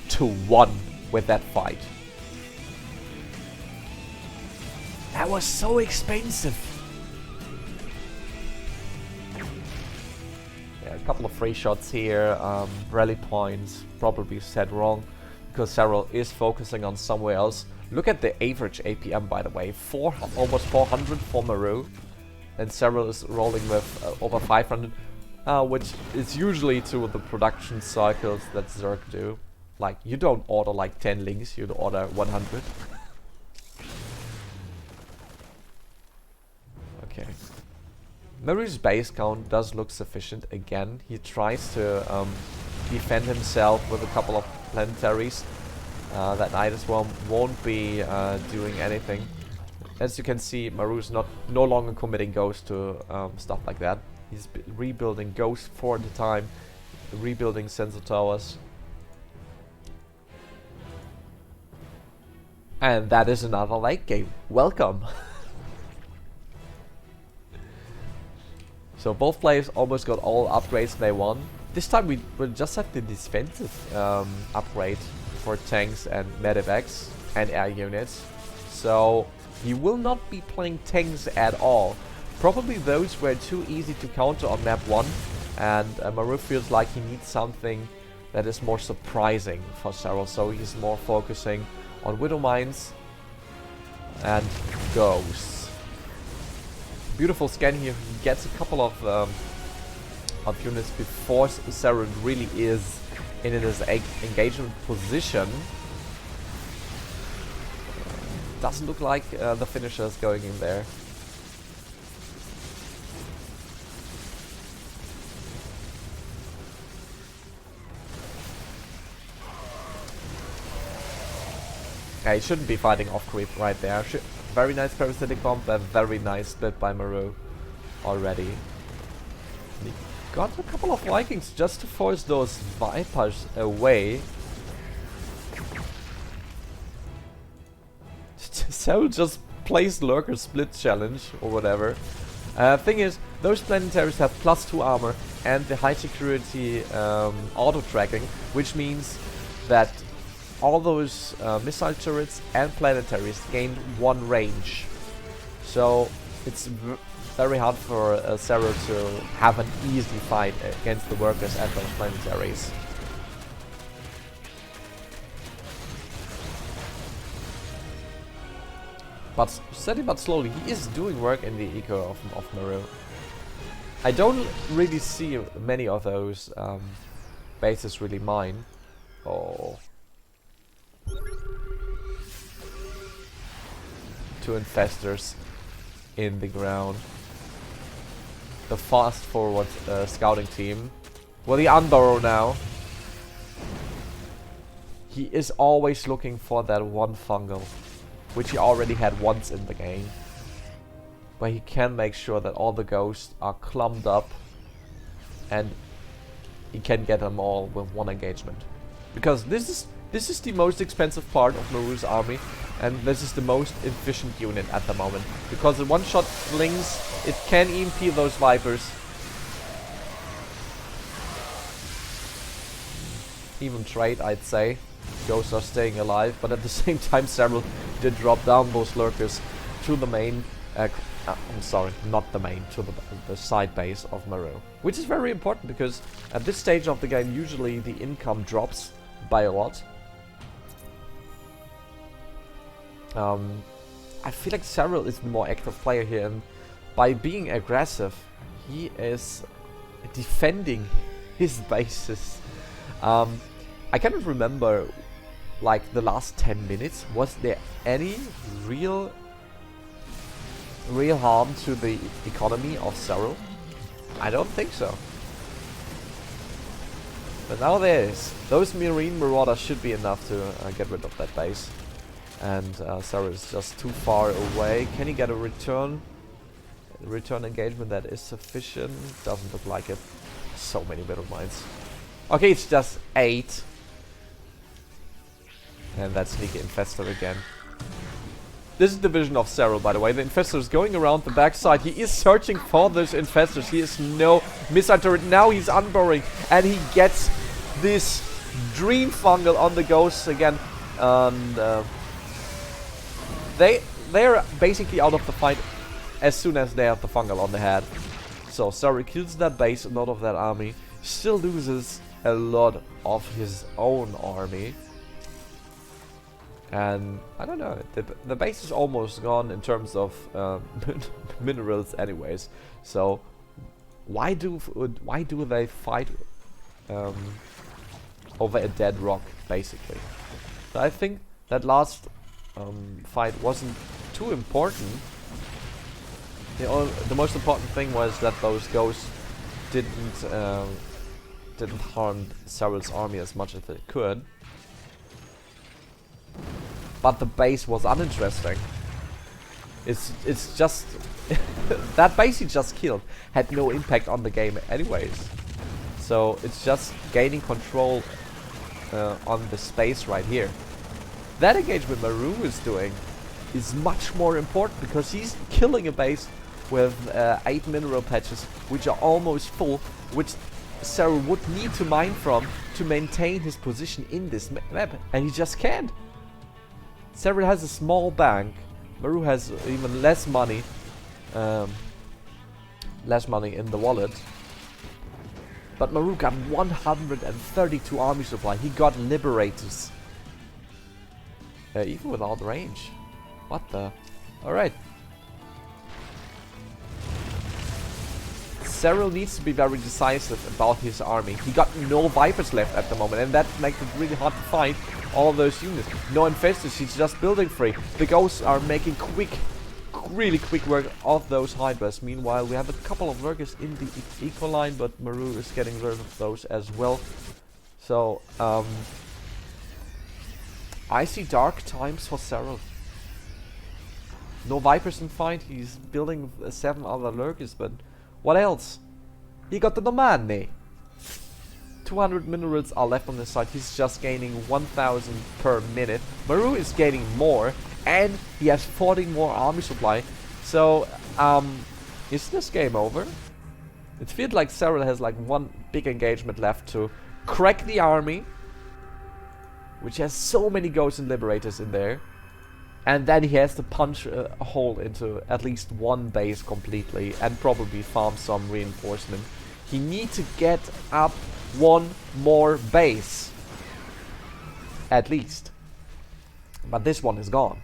to 1 with that fight. That was so expensive. Yeah, a couple of free shots here. Rally points probably set wrong because Serral is focusing on somewhere else. Look at the average APM, by the way. Almost 400 for Maru. And Serral is rolling with over 500. Which is usually to the production cycles that Zerg do. Like, you don't order like 10 links, you order 100. Okay. Maru's base count does look sufficient again. He tries to defend himself with a couple of planetaries. That night as well won't be doing anything. As you can see, Maru's no longer committing ghosts to stuff like that. He's rebuilding ghosts for the time, rebuilding sensor towers. And that is another late game. Welcome! So both players almost got all upgrades they want. This time we will just have the defensive upgrade for tanks and medevacs and air units. So he will not be playing tanks at all. Probably those were too easy to counter on map 1, and Maru feels like he needs something that is more surprising for Serral, so he's more focusing on Widowmines and Ghosts. Beautiful scan here, he gets a couple of units before Serral really is in his engagement position. Doesn't look like the finisher is going in there. Yeah, he shouldn't be fighting off creep right there. Very nice parasitic bomb, but very nice split by Maru already. And he got a couple of Vikings just to force those Vipers away. Serral just plays Lurker Split Challenge or whatever. Thing is, those planetaries have +2 armor and the high security auto tracking, which means that all those missile turrets and planetaries gained 1 range. So it's very hard for Serral to have an easy fight against the workers and those planetaries. But steady but slowly, he is doing work in the eco of Maru. I don't really see many of those bases really mine. Oh. 2 infestors in the ground. The fast forward scouting team. Well, the unburrow now. he is always looking for that one fungal, which he already had once in the game. But he can make sure that all the ghosts are clumped up and he can get them all with one engagement. Because this is the most expensive part of Maru's army, and this is the most efficient unit at the moment. Because the one-shot lings, it can EMP those Vipers. Even trade, I'd say. Ghosts are staying alive, but at the same time Serral did drop down those lurkers to the main, I'm sorry, not the main, to the side base of Maru. Which is very important, because at this stage of the game usually the income drops by a lot. I feel like Serral is the more active player here, and by being aggressive, he is defending his bases. I cannot remember, like, the last 10 minutes. Was there any real harm to the economy of Serral? I don't think so. But now there is. Those Marine Marauders should be enough to get rid of that base. And Serral is just too far away. Can he get a return engagement that is sufficient? Doesn't look like it. So many middle mines. Okay, it's just 8. And that sneaky infestor again. This is the vision of Serral, by the way. The infestor is going around the backside. He is searching for those infestors. He is no missile turret. Now he's unburrowing, and he gets this dream fungal on the ghosts again. And they're basically out of the fight as soon as they have the fungal on the head. So Serral kills that base, a lot of that army. Still loses a lot of his own army. And I don't know, the base is almost gone in terms of minerals anyways. So why do they fight over a dead rock, basically? So I think that last fight wasn't too important. The most important thing was that those ghosts didn't harm Serral's army as much as they could. But the base was uninteresting. It's just that base he just killed had no impact on the game anyways. So it's just gaining control on the space right here. That engagement Maru is doing is much more important, because he's killing a base with 8 mineral patches, which are almost full, which Serral would need to mine from to maintain his position in this map, and he just can't. Serral has a small bank. Maru has even less money in the wallet. But Maru got 132 army supply. He got liberators. Even without range. What the? Alright. Serral needs to be very decisive about his army. He got no Vipers left at the moment, and that makes it really hard to fight all those units. No infestors, he's just building free. The ghosts are making really quick work of those Hydras. Meanwhile, we have a couple of workers in the eco line, but Maru is getting rid of those as well. So, I see dark times for Serral. No Vipers in fight, he's building 7 other lurkers, but what else? He got the Domani. 200 minerals are left on his side. He's just gaining 1000 per minute. Maru is gaining more, and he has 14 more army supply. So, is this game over? It feels like Serral has like one big engagement left to crack the army, which has so many ghosts and liberators in there. And then he has to punch a hole into at least one base completely and probably farm some reinforcement. He needs to get up one more base. At least. But this one is gone.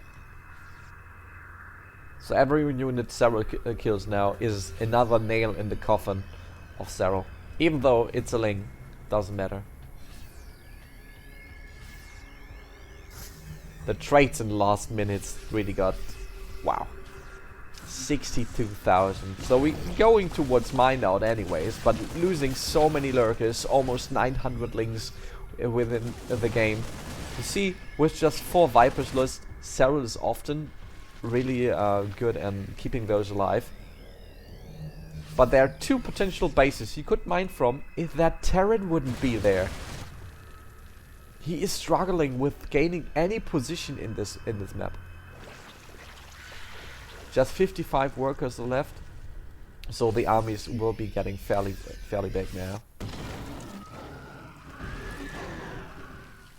So every unit Serral kills now is another nail in the coffin of Serral. Even though it's a ling, doesn't matter. The trades in the last minutes really got, wow, 62,000. So we're going towards mine out anyways, but losing so many lurkers, almost 900 lings within the game. You see, with just 4 Vipers list, Serral is often really good at keeping those alive. But there are 2 potential bases he could mine from if that turret wouldn't be there. He is struggling with gaining any position in this map. Just 55 workers left, so the armies will be getting fairly big now.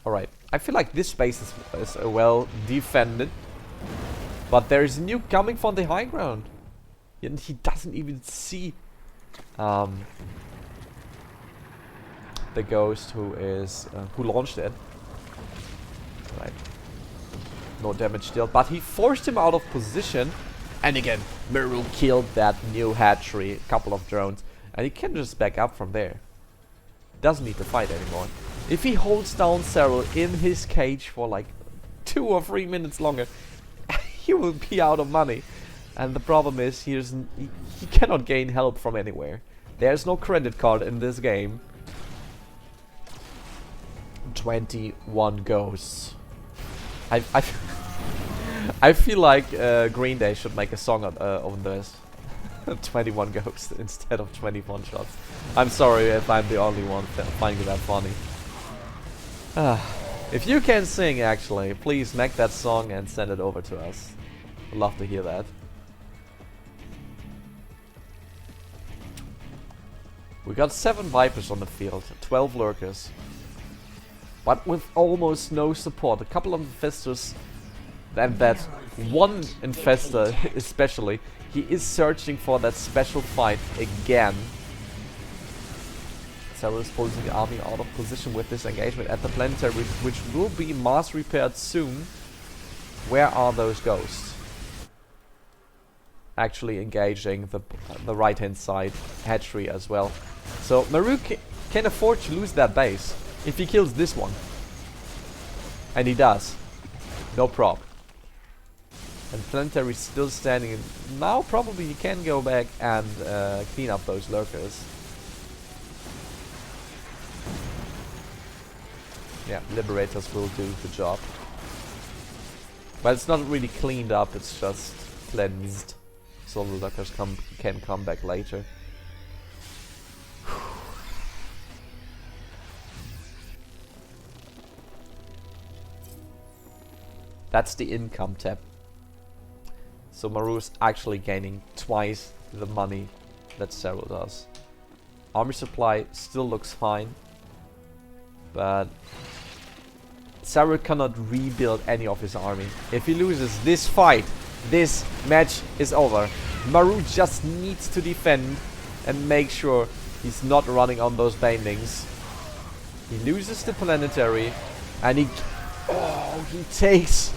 Alright, I feel like this base is well defended, but there is a nuke coming from the high ground, and he doesn't even see the ghost who launched it. Right, no damage dealt, but he forced him out of position. And again, Maru killed that new hatchery, a couple of drones, and he can just back up from there. Doesn't need to fight anymore. If he holds down Serral in his cage for like 2 or 3 minutes longer, he will be out of money. And the problem is he cannot gain help from anywhere. There's no credit card in this game. 21 ghosts. I feel like Green Day should make a song on this. 21 ghosts instead of 21 shots. I'm sorry if I'm the only one finding that funny. If you can sing, actually, please make that song and send it over to us. I'd love to hear that. We got 7 Vipers on the field, 12 Lurkers. But with almost no support. A couple of Infestors. And that one Infestor especially, he is searching for that special fight again. Serral is pulling the army out of position with this engagement at the planetary, which will be mass repaired soon. Where are those ghosts? Actually engaging the right hand side hatchery as well. So Maru can afford to lose that base if he kills this one. And he does. No problem. And planetary still standing. Now probably he can go back and clean up those lurkers. Yeah, Liberators will do the job. But it's not really cleaned up, it's just cleansed. So the lurkers can come back later. That's the income tab. So Maru's actually gaining twice the money that Serral does. Army supply still looks fine, but Serral cannot rebuild any of his army. If he loses this fight, this match is over. Maru just needs to defend and make sure he's not running on those bindings. He loses the planetary, and he takes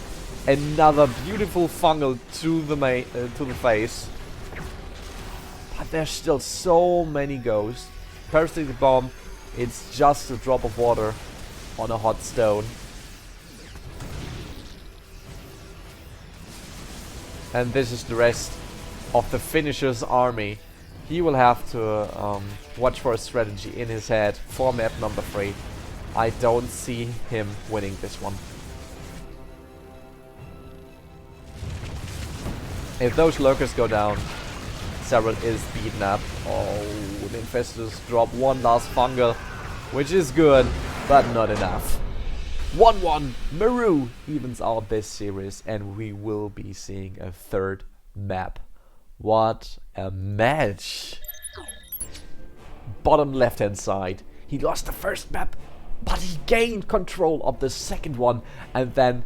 another beautiful fungal to the face. But there's still so many ghosts. Parasitic bomb, it's just a drop of water on a hot stone. And this is the rest of the finisher's army. He will have to watch for a strategy in his head for map number 3. I don't see him winning this one. If those lurkers go down, Serral is beaten up. Oh, the Infestors drop one last fungal, which is good, but not enough. 1-1, Maru evens out this series, and we will be seeing a third map. What a match! Bottom left hand side, he lost the first map, but he gained control of the second one, and then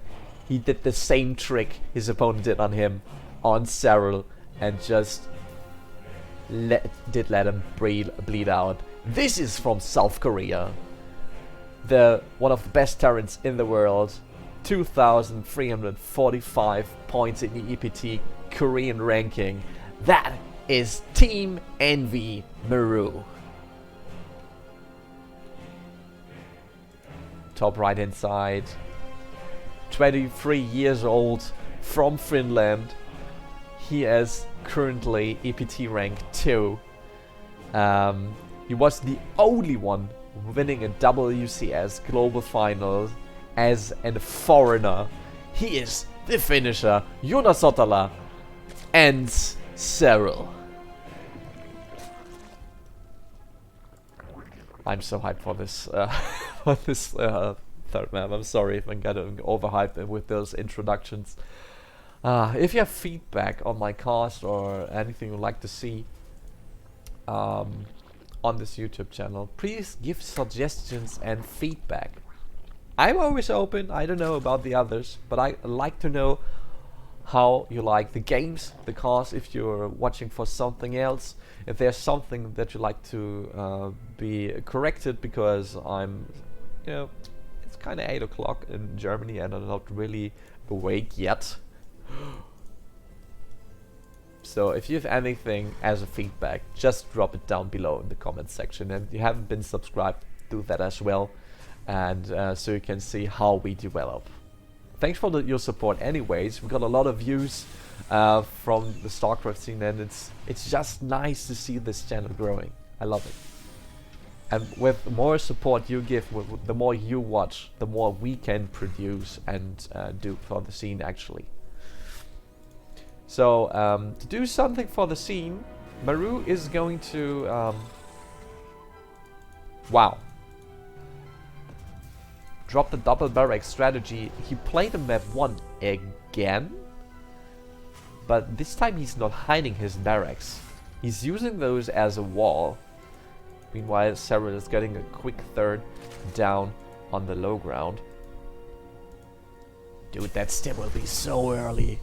he did the same trick his opponent did on him, on Serral, and just let him bleed out. This is from South Korea. One of the best Terrans in the world. 2,345 points in the EPT Korean ranking. That is Team Envy Maru. Top right hand side. 23 years old, from Finland. He is currently EPT rank 2. He was the only one winning a WCS global final as a foreigner. He is the finisher, Jonas Sotala and Serral. I'm so hyped for this third map. I'm sorry if I'm getting overhyped with those introductions. If you have feedback on my cast or anything you'd like to see on this YouTube channel, please give suggestions and feedback. I'm always open. I don't know about the others, but I like to know how you like the games, the cast, if you're watching for something else, if there's something that you like to be corrected, because I'm, you know, it's kind of 8 o'clock in Germany and I'm not really awake yet. So if you have anything as a feedback, just drop it down below in the comments section, and if you haven't been subscribed, do that as well, and so you can see how we develop. Thanks for your support anyways. We got a lot of views from the StarCraft scene, and it's just nice to see this channel growing. I love it. And with the more support you give, the more you watch, the more we can produce and do for the scene actually. So to do something for the scene, Maru is going to drop the double barracks strategy. He played a map 1 again, but this time he's not hiding his barracks. He's using those as a wall. Meanwhile, Serral is getting a quick third down on the low ground. Dude, that stim will be so early.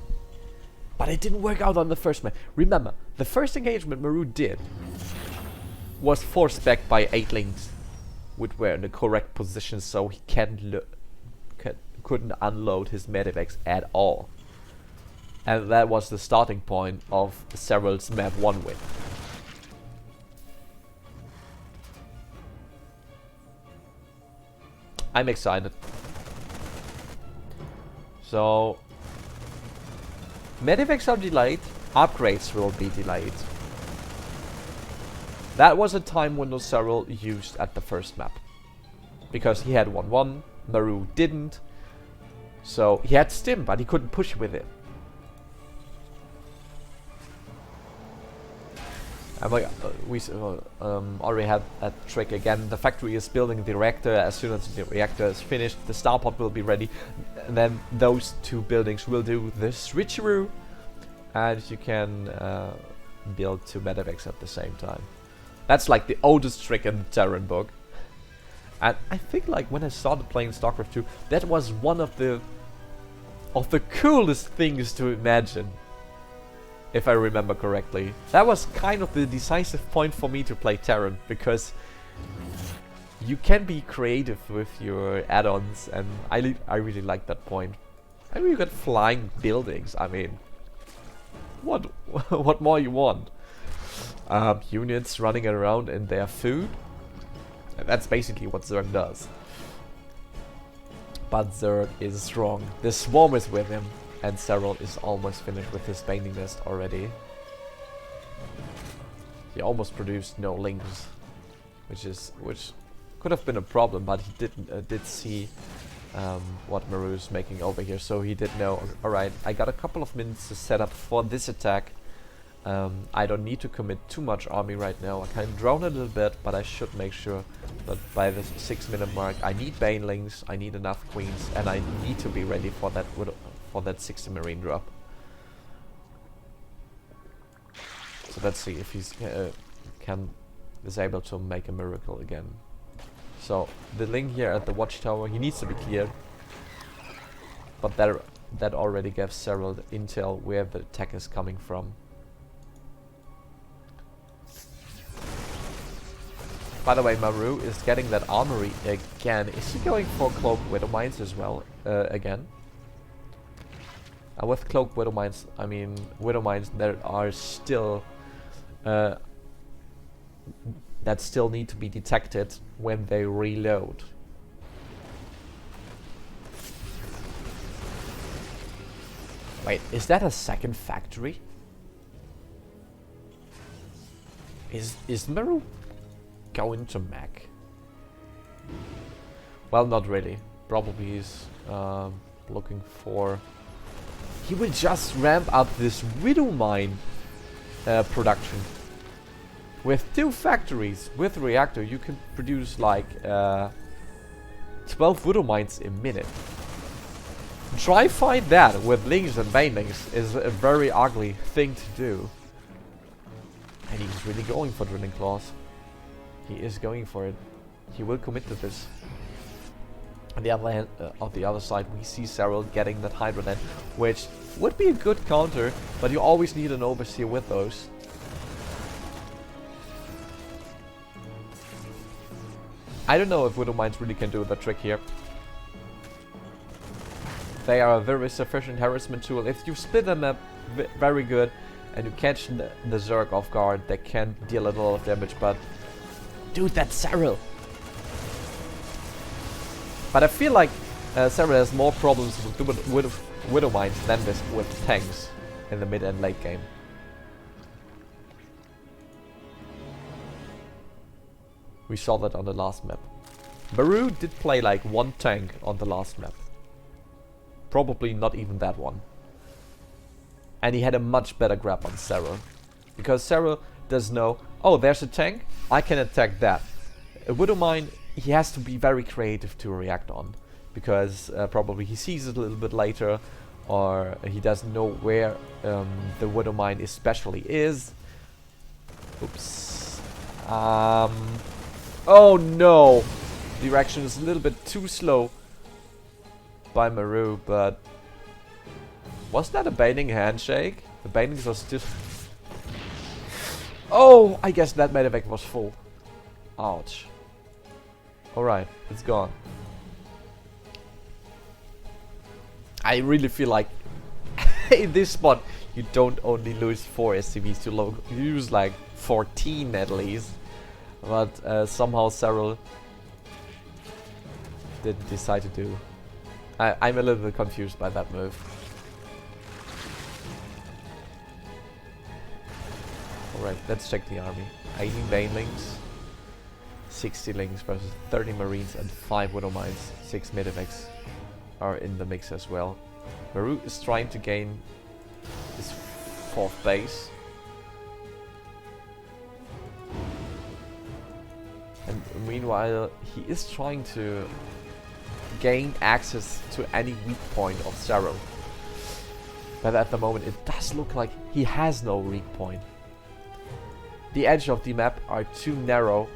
But it didn't work out on the first map. Remember, the first engagement Maru did was forced back by 8 links, which were in the correct position, so he couldn't unload his medivacs at all. And that was the starting point of Serral's map 1 win. I'm excited. So medivacs are delayed, upgrades will be delayed. That was a time window Serral used at the first map, because he had 1-1, Maru didn't, so he had stim, but he couldn't push with it. And we already had that trick again. The factory is building the reactor. As soon as the reactor is finished, the starport will be ready, and then those 2 buildings will do the switcheroo, and you can build 2 medivacs at the same time. That's like the oldest trick in the Terran book. And I think like when I started playing StarCraft 2, that was one of the coolest things to imagine. If I remember correctly. That was kind of the decisive point for me to play Terran, because you can be creative with your add-ons, and I really like that point. I mean, you got flying buildings, I mean, what more you want? Units running around in their food. And that's basically what Zerg does. But Zerg is strong. The swarm is with him, and Serral is almost finished with his Binding Nest already. He almost produced no links, which could have been a problem, but he did see what Maru is making over here, so he did know. Alright, I got a couple of minutes to set up for this attack. I don't need to commit too much army right now. I can drone a little bit, but I should make sure that by the 6-minute mark I need banelings, I need enough queens, and I need to be ready for that 60 marine drop. So let's see if he's is able to make a miracle again. So the link here at the watchtower, he needs to be cleared, but that already gives Serral the intel where the attack is coming from. By the way, Maru is getting that armory again. Is he going for Cloaked Widow Mines as well again? With Cloaked Widow Mines, I mean Widow Mines that are still that still need to be detected when they reload. Wait, is that a second factory? Is Maru going to mech? Well, not really. Probably he's looking for... He will just ramp up this Widow Mine production. With 2 factories, with reactor, you can produce like 12 Widow Mines a minute. Try fight that with Lings and Banelings is a very ugly thing to do. And he's really going for Drilling Claws. He is going for it. He will commit to this. On the other hand, on the other side, we see Serral getting that Hydra Net, which would be a good counter, but you always need an Overseer with those. I don't know if Widow Mines really can do the trick here. They are a very sufficient harassment tool. If you split them up very good and you catch the Zerg off guard, they can deal a lot of damage, but... Dude, that's Serral! But I feel like Serral has more problems with Widow Mines than with tanks in the mid and late game. We saw that on the last map. Maru did play like 1 tank on the last map. Probably not even that one. And he had a much better grab on Serral. Because Serral does know, oh, there's a tank, I can attack that. A Widow Mine, he has to be very creative to react on. Because probably he sees it a little bit later, or he doesn't know where the Widow Mine especially is. Oops. Oh no! Direction is a little bit too slow by Maru, but... Was that a Baning handshake? The Banings are still... Oh! I guess that medevac was full. Ouch. Alright, it's gone. I really feel like in this spot you don't only lose 4 SCVs to low, you lose like 14 at least. But somehow Serral didn't decide to do. I'm a little bit confused by that move. Alright, let's check the army. 18 Banelings, 60 Lings versus 30 Marines and 5 Widow Mines. 6 medevacs are in the mix as well. Maru is trying to gain his 4th base. And meanwhile, he is trying to gain access to any weak point of Serral. But at the moment, it does look like he has no weak point. The edge of the map are too narrow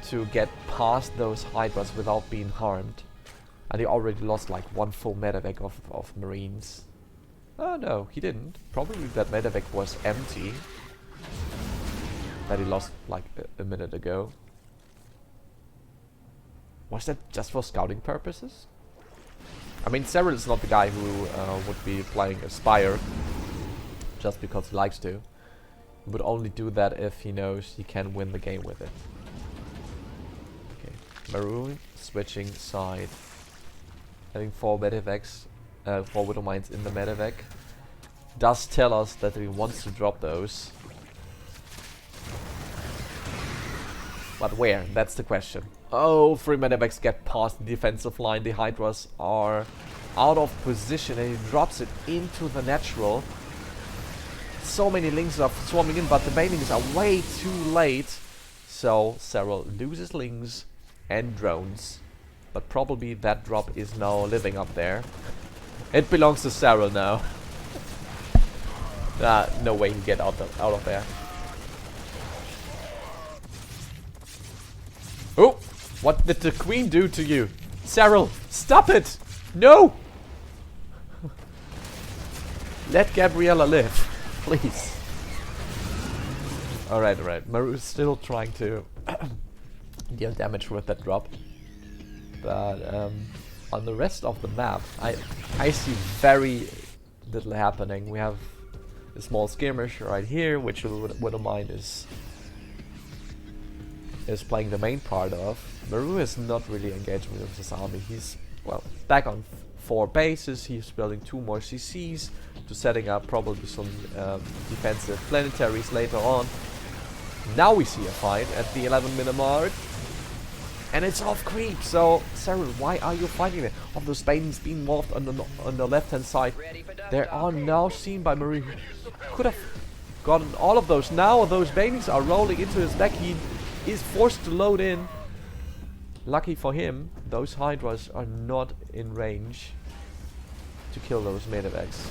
to get past those Hydras without being harmed. And he already lost like 1 full medevac of Marines. Oh no, he didn't. Probably that medevac was empty. That he lost like a minute ago. Was that just for scouting purposes? I mean, Serral is not the guy who would be playing a Spire just because he likes to. He would only do that if he knows he can win the game with it. Okay, Maroon switching side. Having 4 medevacs, 4 Widow Mines in the medevac. Does tell us that he wants to drop those. But where? That's the question. Oh, 3 medevacs get past the defensive line. The Hydras are out of position and he drops it into the natural. So many Lings are swarming in, but the Banelings are way too late. So Serral loses Lings and drones. But probably that drop is now living up there. It belongs to Serral now. No way he get out of there. Oh! What did the Queen do to you? Serral, stop it! No! Let Gabriella live, please. Alright, alright. Maru is still trying to deal damage with that drop. But on the rest of the map, I see very little happening. We have a small skirmish right here, which Widow Mine is playing the main part of. Maru is not really engaging with his army. He's, well, back on 4 bases. He's building 2 more CCs to setting up probably some defensive planetaries later on. Now we see a fight at the 11-minute mark. And it's off creep, so Serral, why are you fighting it? All those banings being morphed on the left hand side. They are now seen by Maru. Could have gotten all of those. Now those banings are rolling into his deck. He is forced to load in. Lucky for him, those Hydras are not in range to kill those medevacs.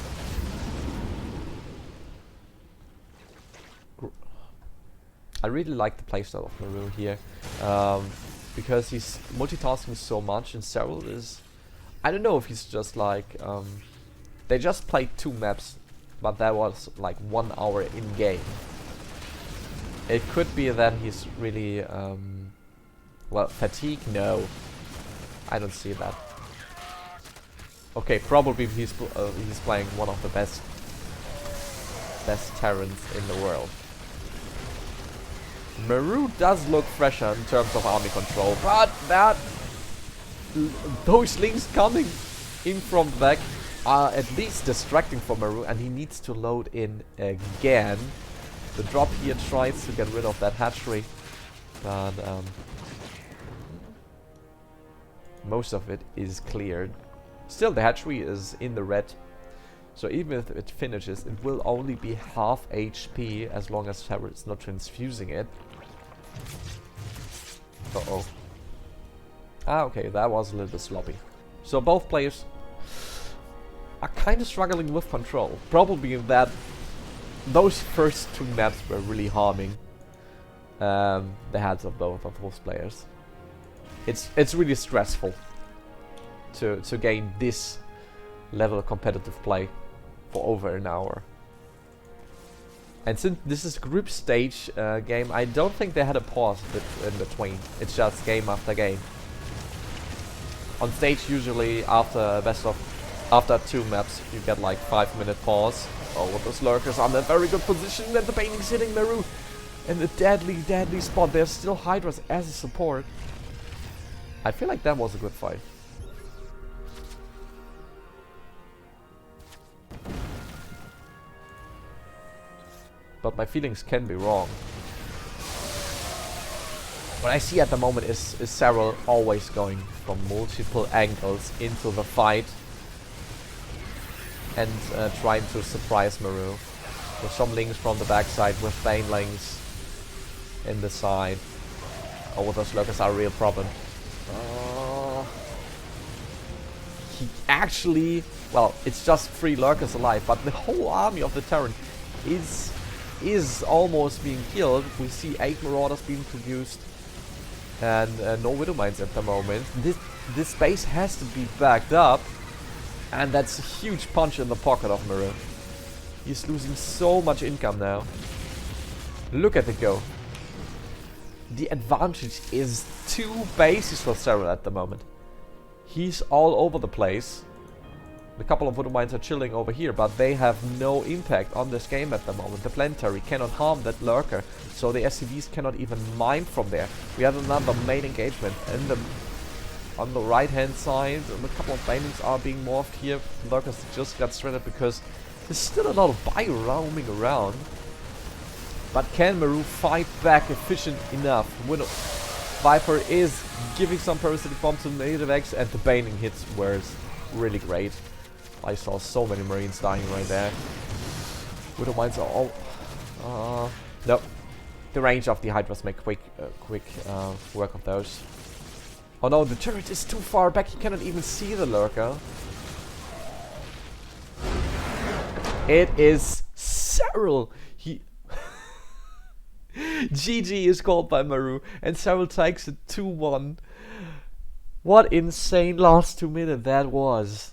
I really like the playstyle of Maru here. Because he's multitasking so much, and Serral is... I don't know if he's just like... they just played 2 maps, but that was like 1 hour in game. It could be that he's really... well, fatigue? No. I don't see that. Okay, probably he's playing one of the best Terrans in the world. Maru does look fresher in terms of army control, but those links coming in from the back are at least distracting for Maru, and he needs to load in again. The drop here tries to get rid of that hatchery, but most of it is cleared. Still, the hatchery is in the red, so even if it finishes, it will only be half HP as long as Serral is not transfusing it. Uh-oh. Ah, okay, that was a little bit sloppy. So both players are kind of struggling with control. Probably that those first 2 maps were really harming the heads of both of those players. It's really stressful to gain this level of competitive play for over an hour. And since this is group stage game, I don't think they had a pause in between. It's just game after game. On stage, usually after after 2 maps, you get like 5-minute pause. Oh, with those lurkers are in a very good position, and the baning's hitting Maru in the deadly spot. There's still Hydras as a support. I feel like that was a good fight. But my feelings can be wrong. What I see at the moment is Serral always going from multiple angles into the fight and trying to surprise Maru with some links from the backside, with banelings in the side. Oh, those lurkers are a real problem. He actually, well, it's just 3 lurkers alive, but the whole army of the Terran is almost being killed. We see 8 Marauders being produced and no Widow Mines at the moment. This base has to be backed up, and that's a huge punch in the pocket of Maru. He's losing so much income now. Look at the go. The advantage is 2 bases for Serral at the moment. He's all over the place. A couple of Widow Mines are chilling over here, but they have no impact on this game at the moment. The Planetary cannot harm that lurker, so the SCVs cannot even mine from there. We have another main engagement on the right hand side. A couple of banings are being morphed here. Lurkers just got shredded because there's still a lot of bio roaming around. But can Maru fight back efficient enough? Viper is giving some parasitic bombs to medevacs, and the baning hits were really great. I saw so many Marines dying right there. Widow Mines are all... nope. The range of the Hydras make quick work of those. Oh no, the turret is too far back. He cannot even see the lurker. It is Serral. GG is called by Maru, and Serral takes it 2-1. What insane last 2 minutes that was.